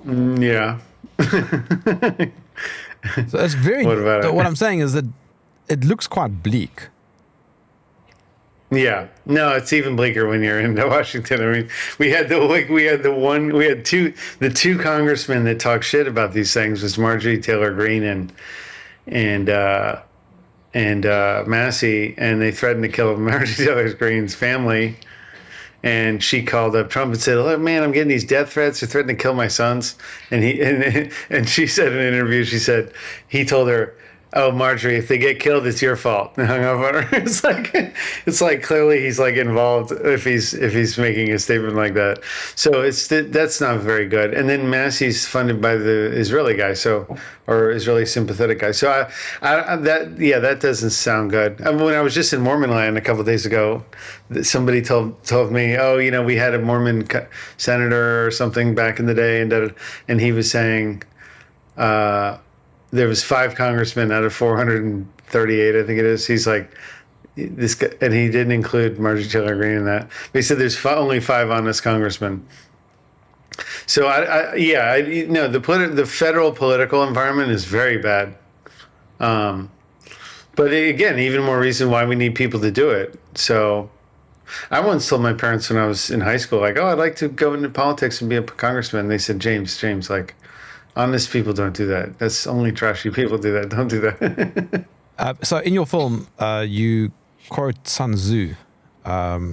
Yeah. So it's very. What I'm saying is that it looks quite bleak. Yeah, no, it's even bleaker when you're in Washington. I mean, we had the two congressmen that talk shit about these things was Marjorie Taylor Greene and Massey, and they threatened to kill Marjorie Taylor Greene's family. And she called up Trump and said, "Look, man, I'm getting these death threats. They're threatening to kill my sons." And she said in an interview, he told her, "Oh, Marjorie, if they get killed, it's your fault." And hung up on her. It's like clearly he's like involved if he's making a statement like that. So that's not very good. And then Massey's funded by the Israeli guy, or Israeli sympathetic guy. So that doesn't sound good. I mean, when I was just in Mormon land a couple of days ago, somebody told me, "Oh, you know, we had a Mormon senator or something back in the day," and he was saying. There was 5 congressmen out of 438, I think it is. He's like, this guy, and he didn't include Marjorie Taylor Greene in that. But he said there's only 5 honest congressmen. So the federal political environment is very bad. But again, even more reason why we need people to do it. So I once told my parents when I was in high school, like, oh, I'd like to go into politics and be a congressman. They said, James, like, honest people don't do that. That's only trashy people do that. Don't do that. So in your film, you quote Sun Tzu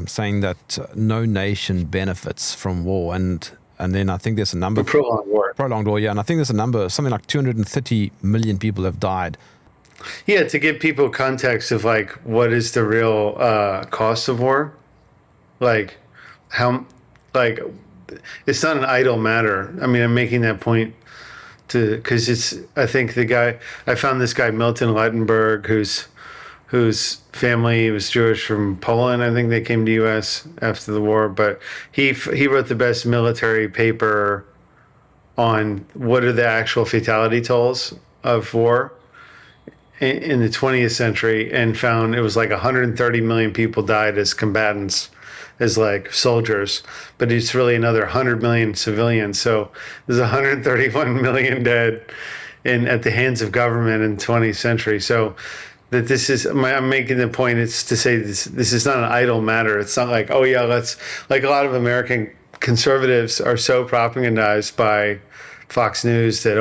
saying that no nation benefits from war. And then I think there's a number. Prolonged war. Prolonged war, yeah. And I think there's a number, something like 230 million people have died. Yeah, to give people context of like what is the real cost of war, like how, like it's not an idle matter. I mean, I'm making that point because it's. I think I found this guy Milton Lettenberg, whose family was Jewish from Poland. I think they came to U.S. after the war, but he wrote the best military paper on what are the actual fatality tolls of war in the 20th century, and found it was like 130 million people died as combatants, as like soldiers, but it's really another 100 million civilians. So there's 131 million dead at the hands of government in the 20th century. So that I'm making the point, it's to say this is not an idle matter. It's not like, oh yeah, like a lot of American conservatives are so propagandized by Fox News that,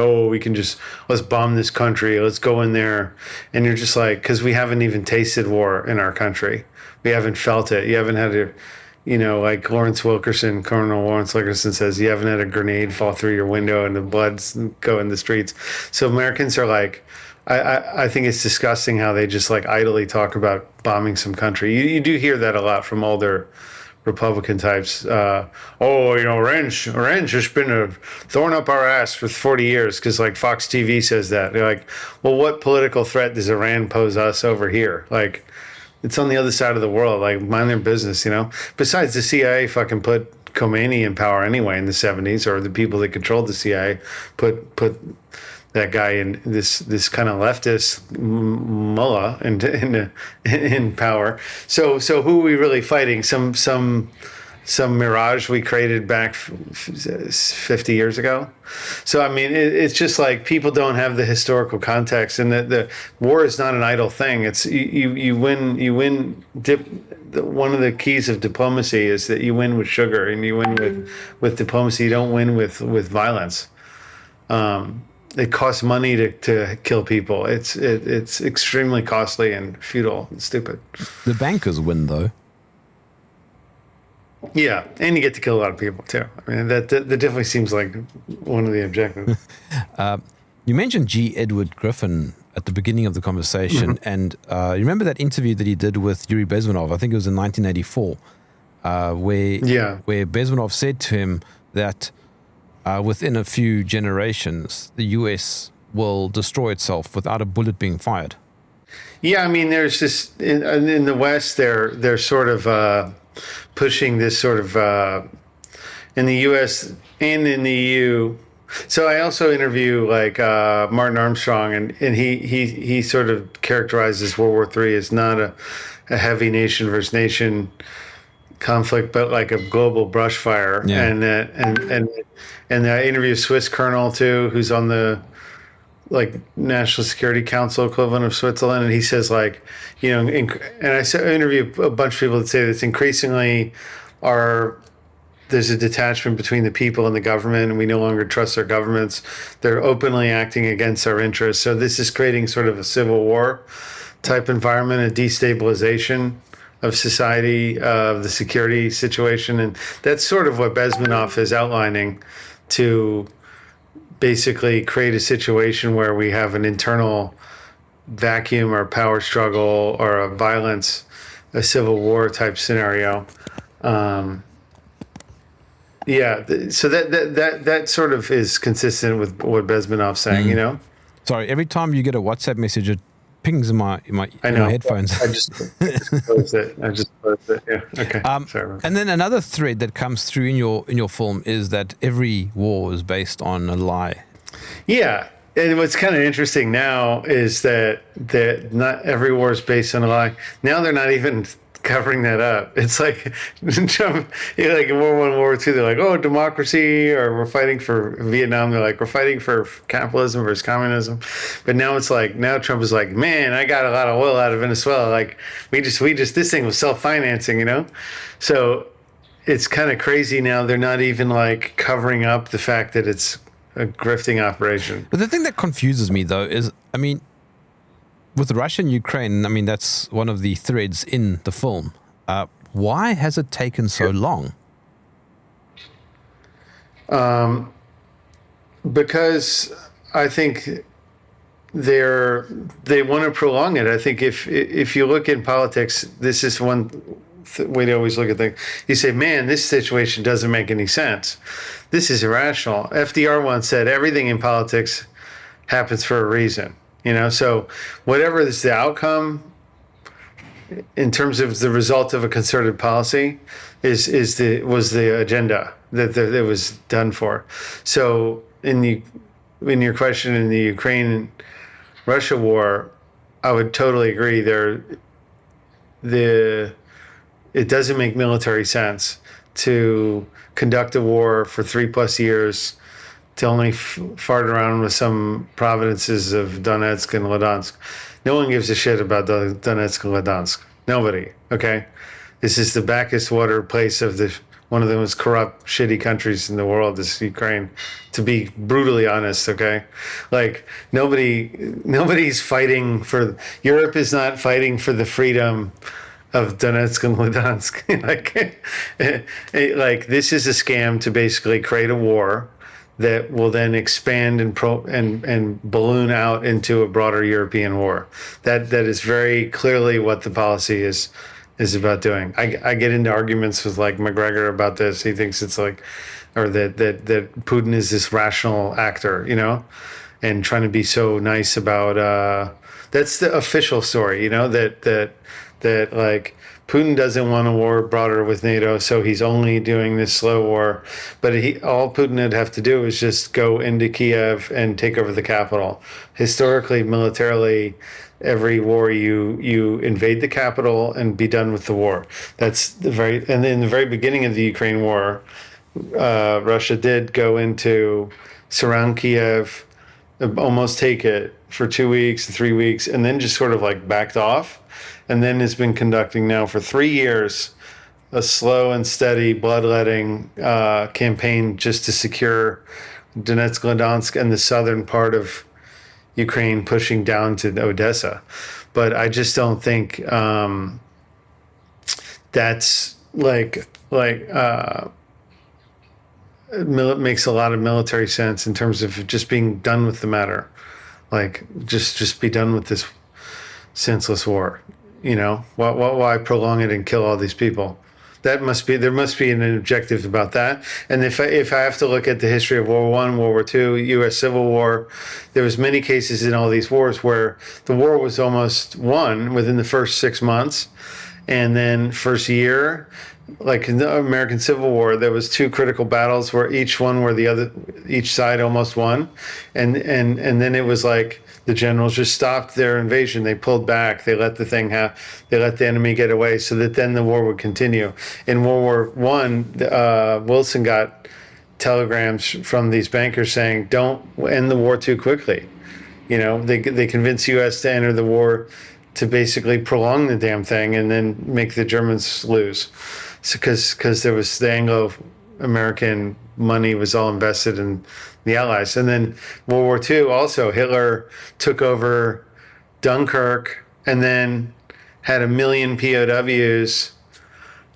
let's bomb this country, let's go in there. And you're just like, because we haven't even tasted war in our country. We haven't felt it. You haven't had to, like Colonel Lawrence Wilkerson says, you haven't had a grenade fall through your window and the blood's go in the streets. So Americans are like, I think it's disgusting how they just like idly talk about bombing some country. You do hear that a lot from older Republican types. Orange has been a thorn up our ass for 40 years because like Fox TV says that. They're like, well, what political threat does Iran pose us over here? Like, it's on the other side of the world. Like, mind their business, Besides, the CIA fucking put Khomeini in power anyway in the 70s, or the people that controlled the CIA put that guy in this kind of leftist mullah in power. So who are we really fighting? Some mirage we created back 50 years ago. So I mean, it's just like people don't have the historical context, and the war is not an idle thing. It's you win. One of the keys of diplomacy is that you win with sugar, and you win with diplomacy. You don't win with violence. It costs money to kill people. It's extremely costly and futile and stupid. The bankers win, though. Yeah, and you get to kill a lot of people too. I mean, that definitely seems like one of the objectives. You mentioned G. Edward Griffin at the beginning of the conversation, and you remember that interview that he did with Yuri Bezmenov? I think it was in 1984, where Bezmenov said to him that within a few generations, the U.S. will destroy itself without a bullet being fired. Yeah, I mean, there's this in the West. They're sort of pushing this sort of in the U.S. and in the EU. So I also interview like Martin Armstrong, and he sort of characterizes World War III as not a heavy nation versus nation conflict, but like a global brush fire. Yeah. And I interview a Swiss colonel too, who's on the like National Security Council equivalent of Switzerland, and he says like, and I interview a bunch of people that say that increasingly there's a detachment between the people and the government, and we no longer trust our governments. They're openly acting against our interests. So this is creating sort of a civil war type environment, a destabilization of society, of the security situation. And that's sort of what Bezmenov is outlining, to basically create a situation where we have an internal vacuum or power struggle or a violence, a civil war type scenario. So that sort of is consistent with what Bezmenov's saying, Sorry, every time you get a WhatsApp message, it pings in my headphones. I just closed it. Yeah. Okay. Sorry. And then another thread that comes through in your film is that every war is based on a lie. Yeah. And what's kind of interesting now is that not every war is based on a lie. Now they're not even covering that up. It's like Trump, like in World War War II, they're like, oh, democracy, or we're fighting for Vietnam. They're like, we're fighting for capitalism versus communism. But now it's like, now Trump is like, man, I got a lot of oil out of Venezuela. Like we just this thing was self-financing, you know? So it's kind of crazy now. They're not even like covering up the fact that it's a grifting operation. But the thing that confuses me though is, I mean, with Russia and Ukraine, I mean, that's one of the threads in the film. Why has it taken so long? Because I think they want to prolong it. I think if you look in politics, this is one way to always look at things. You say, man, this situation doesn't make any sense. This is irrational. FDR once said, everything in politics happens for a reason. You know, so whatever is the outcome in terms of the result of a concerted policy was the agenda that it was done for. So in your question in the Ukraine-Russia war, I would totally agree. It doesn't make military sense to conduct a war for 3+ years to only fart around with some provinces of Donetsk and Luhansk. No one gives a shit about Donetsk and Luhansk. Nobody, okay? This is the backest water place of one of the most corrupt, shitty countries in the world, is Ukraine, to be brutally honest, okay? Like, nobody's fighting for, Europe is not fighting for the freedom of Donetsk and Luhansk. like, this is a scam to basically create a war that will then expand and balloon out into a broader European war. That is very clearly what the policy is about doing. I get into arguments with like McGregor about this. He thinks it's like, or that Putin is this rational actor, you know, and trying to be so nice about. That's the official story, you know, that like Putin doesn't want a war broader with NATO, so he's only doing this slow war. But all Putin would have to do is just go into Kiev and take over the capital. Historically, militarily, every war you invade the capital and be done with the war. And in the very beginning of the Ukraine war, Russia did go into surround Kiev, almost take it for 2 weeks, 3 weeks, and then just sort of like backed off. And then has been conducting now for 3 years a slow and steady bloodletting campaign just to secure Donetsk, Luhansk, and the southern part of Ukraine, pushing down to Odessa. But I just don't think that's it makes a lot of military sense in terms of just being done with the matter. Like, just be done with this senseless war. You know, why prolong it and kill all these people? There must be an objective about that. And if I have to look at the history of World War I, World War II, U.S. Civil War, there was many cases in all these wars where the war was almost won within the first 6 months, and then first year, like in the American Civil War, there was 2 critical battles where each side almost won, and then it was like the generals just stopped their invasion. They pulled back. They let the enemy get away, so that then the war would continue. In World War I, Wilson got telegrams from these bankers saying, "Don't end the war too quickly." You know, they convinced U.S. to enter the war to basically prolong the damn thing and then make the Germans lose, because there was the Anglo-American money was all invested in the Allies. And then World War II, also Hitler took over Dunkirk and then had 1 million POWs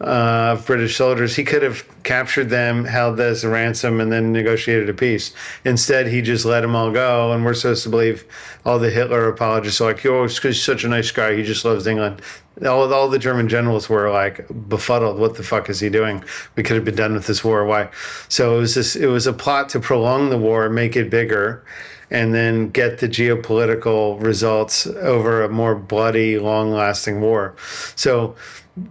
of British soldiers. He could have captured them, held as a ransom, and then negotiated a peace. Instead, he just let them all go, and we're supposed to believe all the Hitler apologists are like, "Oh, he's such a nice guy. He just loves England." All the German generals were like befuddled. What the fuck is he doing? We could have been done with this war. Why? So it was a plot to prolong the war, make it bigger, and then get the geopolitical results over a more bloody, long-lasting war. So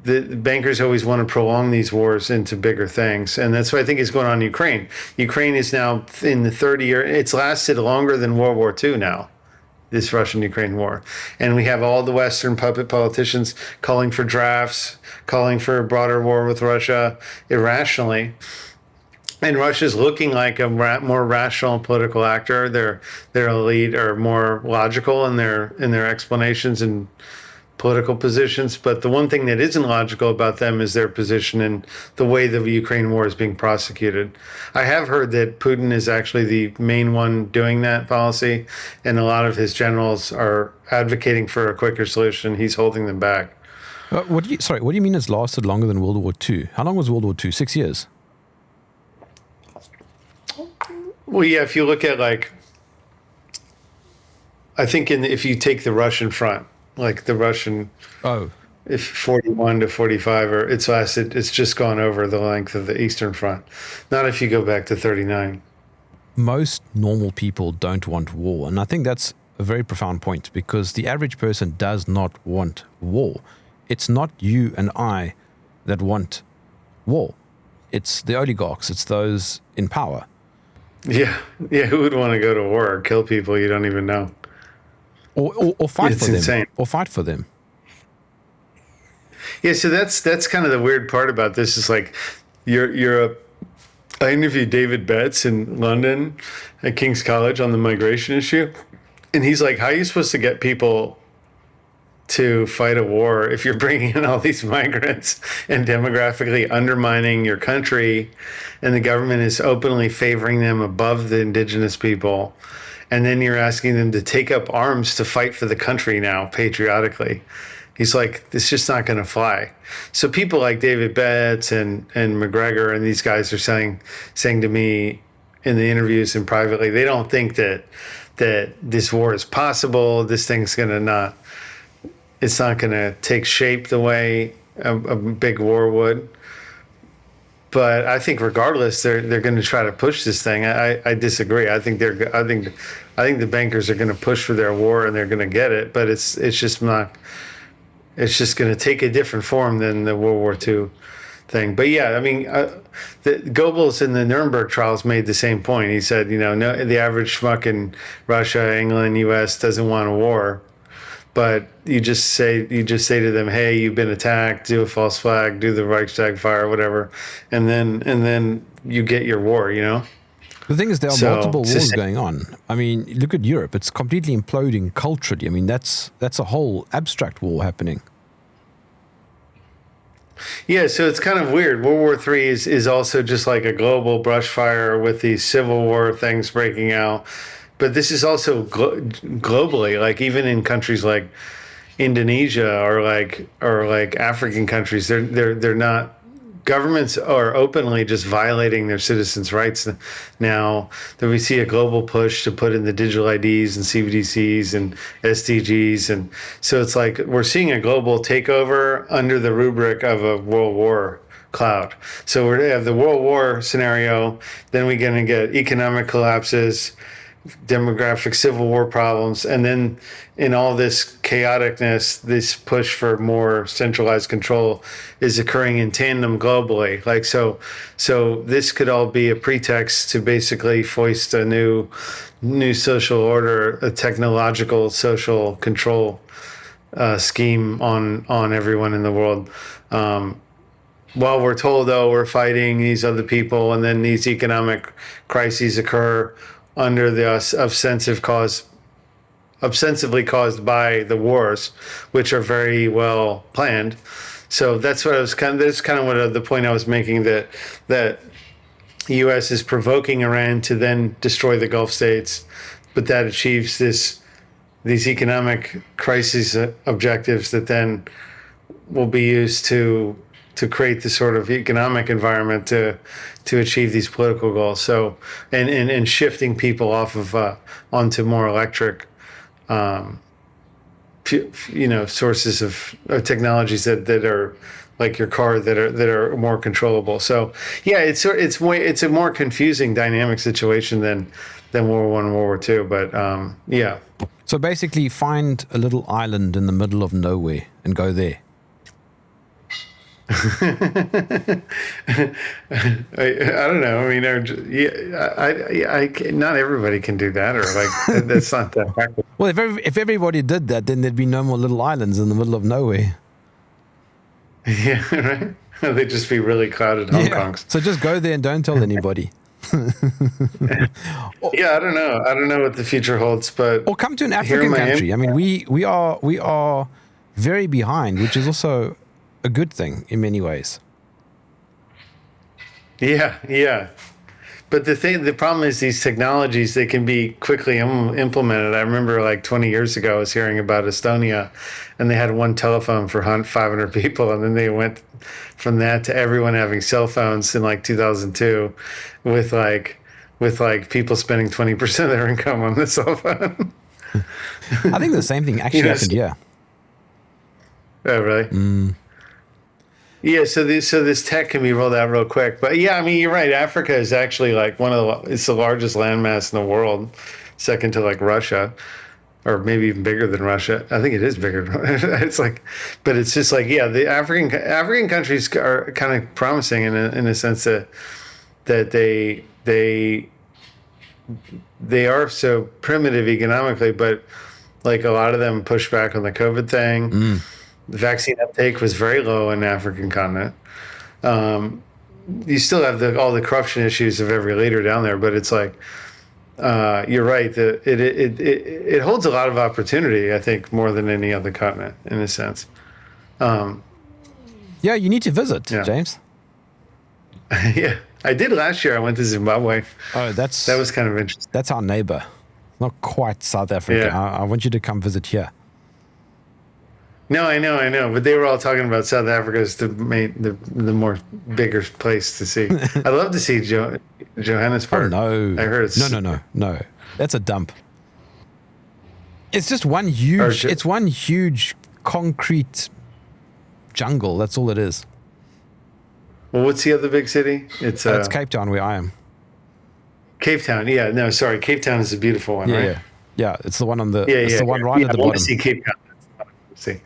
the bankers always want to prolong these wars into bigger things. And that's what I think is going on in Ukraine. Ukraine is now in the 30 year, it's lasted longer than World War II now. this Russian-Ukraine war. And we have all the Western puppet politicians calling for drafts, calling for a broader war with Russia irrationally. And Russia's looking like a more rational political actor. Their elite are more logical in their explanations and political positions. But the one thing that isn't logical about them is their position in the way the Ukraine war is being prosecuted. I have heard that Putin is actually the main one doing that policy, and a lot of his generals are advocating for a quicker solution. He's holding them back. What do you mean it's lasted longer than World War II? How long was World War II? 6 years? Well, yeah, if you look at I think if you take the Russian front, like the Russian, if 41 to 45, or it's just gone over the length of the Eastern Front. Not if you go back to 39. Most normal people don't want war, and I think that's a very profound point, because the average person does not want war. It's not you and I that want war. It's the oligarchs. It's those in power. Yeah. Who would want to go to war or kill people you don't even know? Or fight for insane. them. Or fight for them. Yeah, so that's kind of the weird part about this is I interviewed David Betts in London at King's College on the migration issue, and he's like, how are you supposed to get people to fight a war if you're bringing in all these migrants and demographically undermining your country, and the government is openly favoring them above the indigenous people, and then you're asking them to take up arms to fight for the country now patriotically? He's like, it's just not going to fly. So people like David Betts and McGregor and these guys are saying to me in the interviews and privately, they don't think that this war is possible. This thing's it's not going to take shape the way a big war would. But I think regardless, they're going to try to push this thing. I disagree. I think the bankers are going to push for their war and they're going to get it. But it's just not. It's just going to take a different form than the World War II thing. But yeah, I mean, the Goebbels in the Nuremberg trials made the same point. He said, no, the average schmuck in Russia, England, U.S. doesn't want a war. But you just say to them, hey, you've been attacked, do a false flag, do the Reichstag fire, whatever, and then you get your war, The thing is, there are multiple wars going on. I mean, look at Europe; it's completely imploding culturally. I mean, that's a whole abstract war happening. Yeah, so it's kind of weird. World War III is also just like a global brush fire with these civil war things breaking out. But this is also globally, like even in countries like Indonesia or like African countries, they're not. Governments are openly just violating their citizens' rights now. That we see a global push to put in the digital IDs and CBDCs and SDGs, and so it's like we're seeing a global takeover under the rubric of a world war cloud. So we have the world war scenario, then we're going to get economic collapses, demographic civil war problems, and then in all this chaoticness, this push for more centralized control is occurring in tandem globally. Like so this could all be a pretext to basically foist a new social order, a technological social control scheme on everyone in the world. While we're told, we're fighting these other people, and then these economic crises occur under the ostensively caused by the wars, which are very well planned. So that's what I was that's kind of what the point I was making, that the U.S. is provoking Iran to then destroy the Gulf states, but that achieves these economic crisis objectives that then will be used to create the sort of economic environment to achieve these political goals. So, and shifting people off of onto more electric, sources of technologies that are like your car that are more controllable. So, yeah, it's a more confusing dynamic situation than World War I and World War II. But yeah. So basically, find a little island in the middle of nowhere and go there. I don't know. I mean, not everybody can do that, or like that's not that practical. Well, if everybody did that, then there'd be no more little islands in the middle of nowhere. Yeah, right. They'd just be really crowded Hong Kongs. So just go there and don't tell anybody. Yeah, I don't know. I don't know what the future holds, but or come to an African country. I mean, we are very behind, which is also a good thing in many ways. Yeah. But the problem is these technologies, they can be quickly implemented. I remember like 20 years ago, I was hearing about Estonia, and they had one telephone for 500 people, and then they went from that to everyone having cell phones in like 2002, with like people spending 20% of their income on the cell phone. I think the same thing actually happened. Yeah. Oh, really? Mm. Yeah, so this tech can be rolled out real quick, but yeah, I mean, you're right. Africa is actually like it's the largest landmass in the world, second to like Russia, or maybe even bigger than Russia. I think it is bigger. It's like, but it's just like, yeah, the African countries are kind of promising in a sense that they are so primitive economically, but like a lot of them push back on the COVID thing. Mm. The vaccine uptake was very low in the African continent. You still have all the corruption issues of every leader down there, but it's like you're right. It holds a lot of opportunity, I think, more than any other continent in a sense. Yeah, you need to visit, James. Yeah, I did last year. I went to Zimbabwe. Oh, that was kind of interesting. That's our neighbor, not quite South Africa. Yeah. I want you to come visit here. No, I know, but they were all talking about South Africa as the more bigger place to see. I'd love to see Johannesburg. Oh no, I heard it's no, that's a dump. It's just one huge. It's one huge concrete jungle. That's all it is. Well, what's the other big city? It's Cape Town, where I am. Cape Town, yeah. No, sorry, Cape Town is a beautiful one, right? Yeah. It's the one on the. It's the one right at the bottom. I want to see Cape Town. See.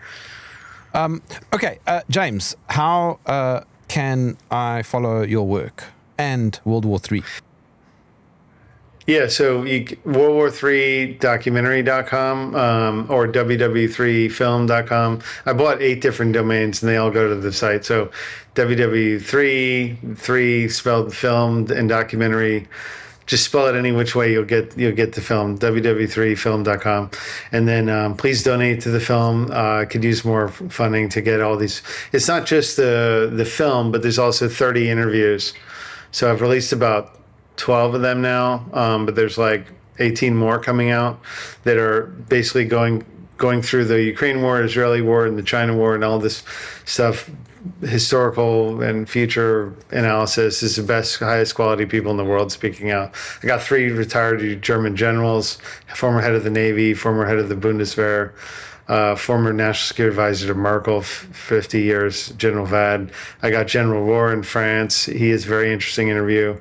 Okay, James, how can I follow your work and World War III? Yeah, so World War III documentary.com or ww3film.com. I bought 8 different domains and they all go to the site. So ww3 spelled film and documentary. Just spell it any which way, you'll get the film, ww3film.com. And then please donate to the film. I could use more funding to get all these. It's not just the film, but there's also 30 interviews. So I've released about 12 of them now, but there's like 18 more coming out that are basically going through the Ukraine war, Israeli war, and the China war, and all this stuff. Historical and future analysis is the best, highest quality people in the world speaking out. I got 3 retired German generals, former head of the Navy, former head of the Bundeswehr, former national security advisor to Merkel, 50 years, General Vad. I got General Rohr in France. He is a very interesting interview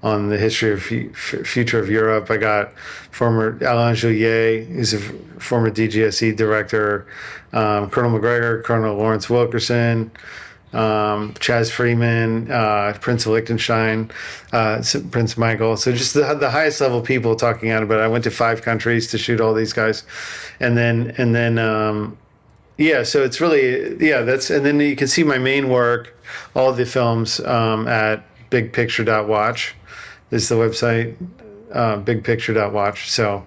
on the history of future of Europe. I got former Alain Juillet, who's a former DGSE director, Colonel McGregor, Colonel Lawrence Wilkerson, Chaz Freeman, Prince of Liechtenstein, Prince Michael. So just the highest level people talking out about it. I went to 5 countries to shoot all these guys. And then so it's really, and then you can see my main work, all the films at bigpicture.watch is the website, bigpicture.watch. So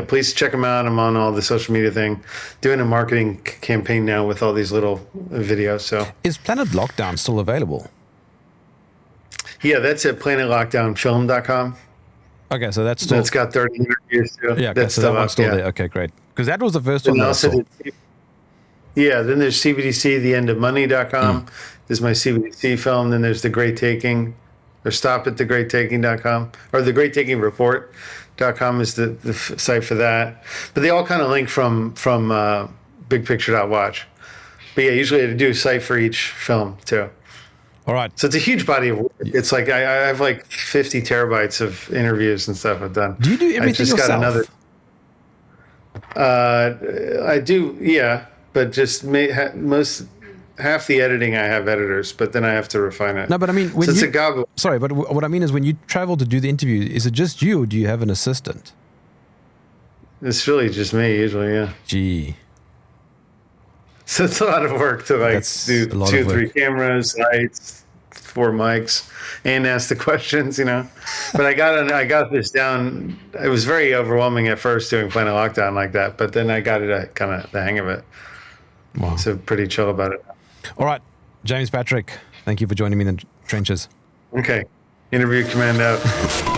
please check them out. I'm on all the social media thing, doing a marketing campaign now with all these little videos. So is Planet Lockdown still available? Yeah, that's at planetlockdownfilm.com. Okay, so that's still. It's got 30 interviews too. Yeah, okay, so that one's still there. Okay, great. Because that was the first one that I saw. Then there's CBDC, This is my CBDC film. Then there's The Great Taking, or stopatthegreattaking.com, or The Great Taking Report.com is the site for that. But they all kind of link from bigpicture.watch. But yeah, usually I do a site for each film too. All right. So it's a huge body of work. It's like I have like 50 terabytes of interviews and stuff I've done. Do you do everything yourself? I do, yeah, but just half the editing I have editors, but then I have to refine it. No, but I mean, when so it's you, a gobble. Sorry, but what I mean is when you travel to do the interview, is it just you or do you have an assistant? It's really just me usually, yeah. Gee. So it's a lot of work to like do 2 or 3 cameras, lights, 4 mics, and ask the questions, you know. But I got this down. It was very overwhelming at first doing Planet Lockdown like that, but then I got it kind of the hang of it. Wow. So pretty chill about it. All right, James Patrick, thank you for joining me in the trenches. Okay, interview command out.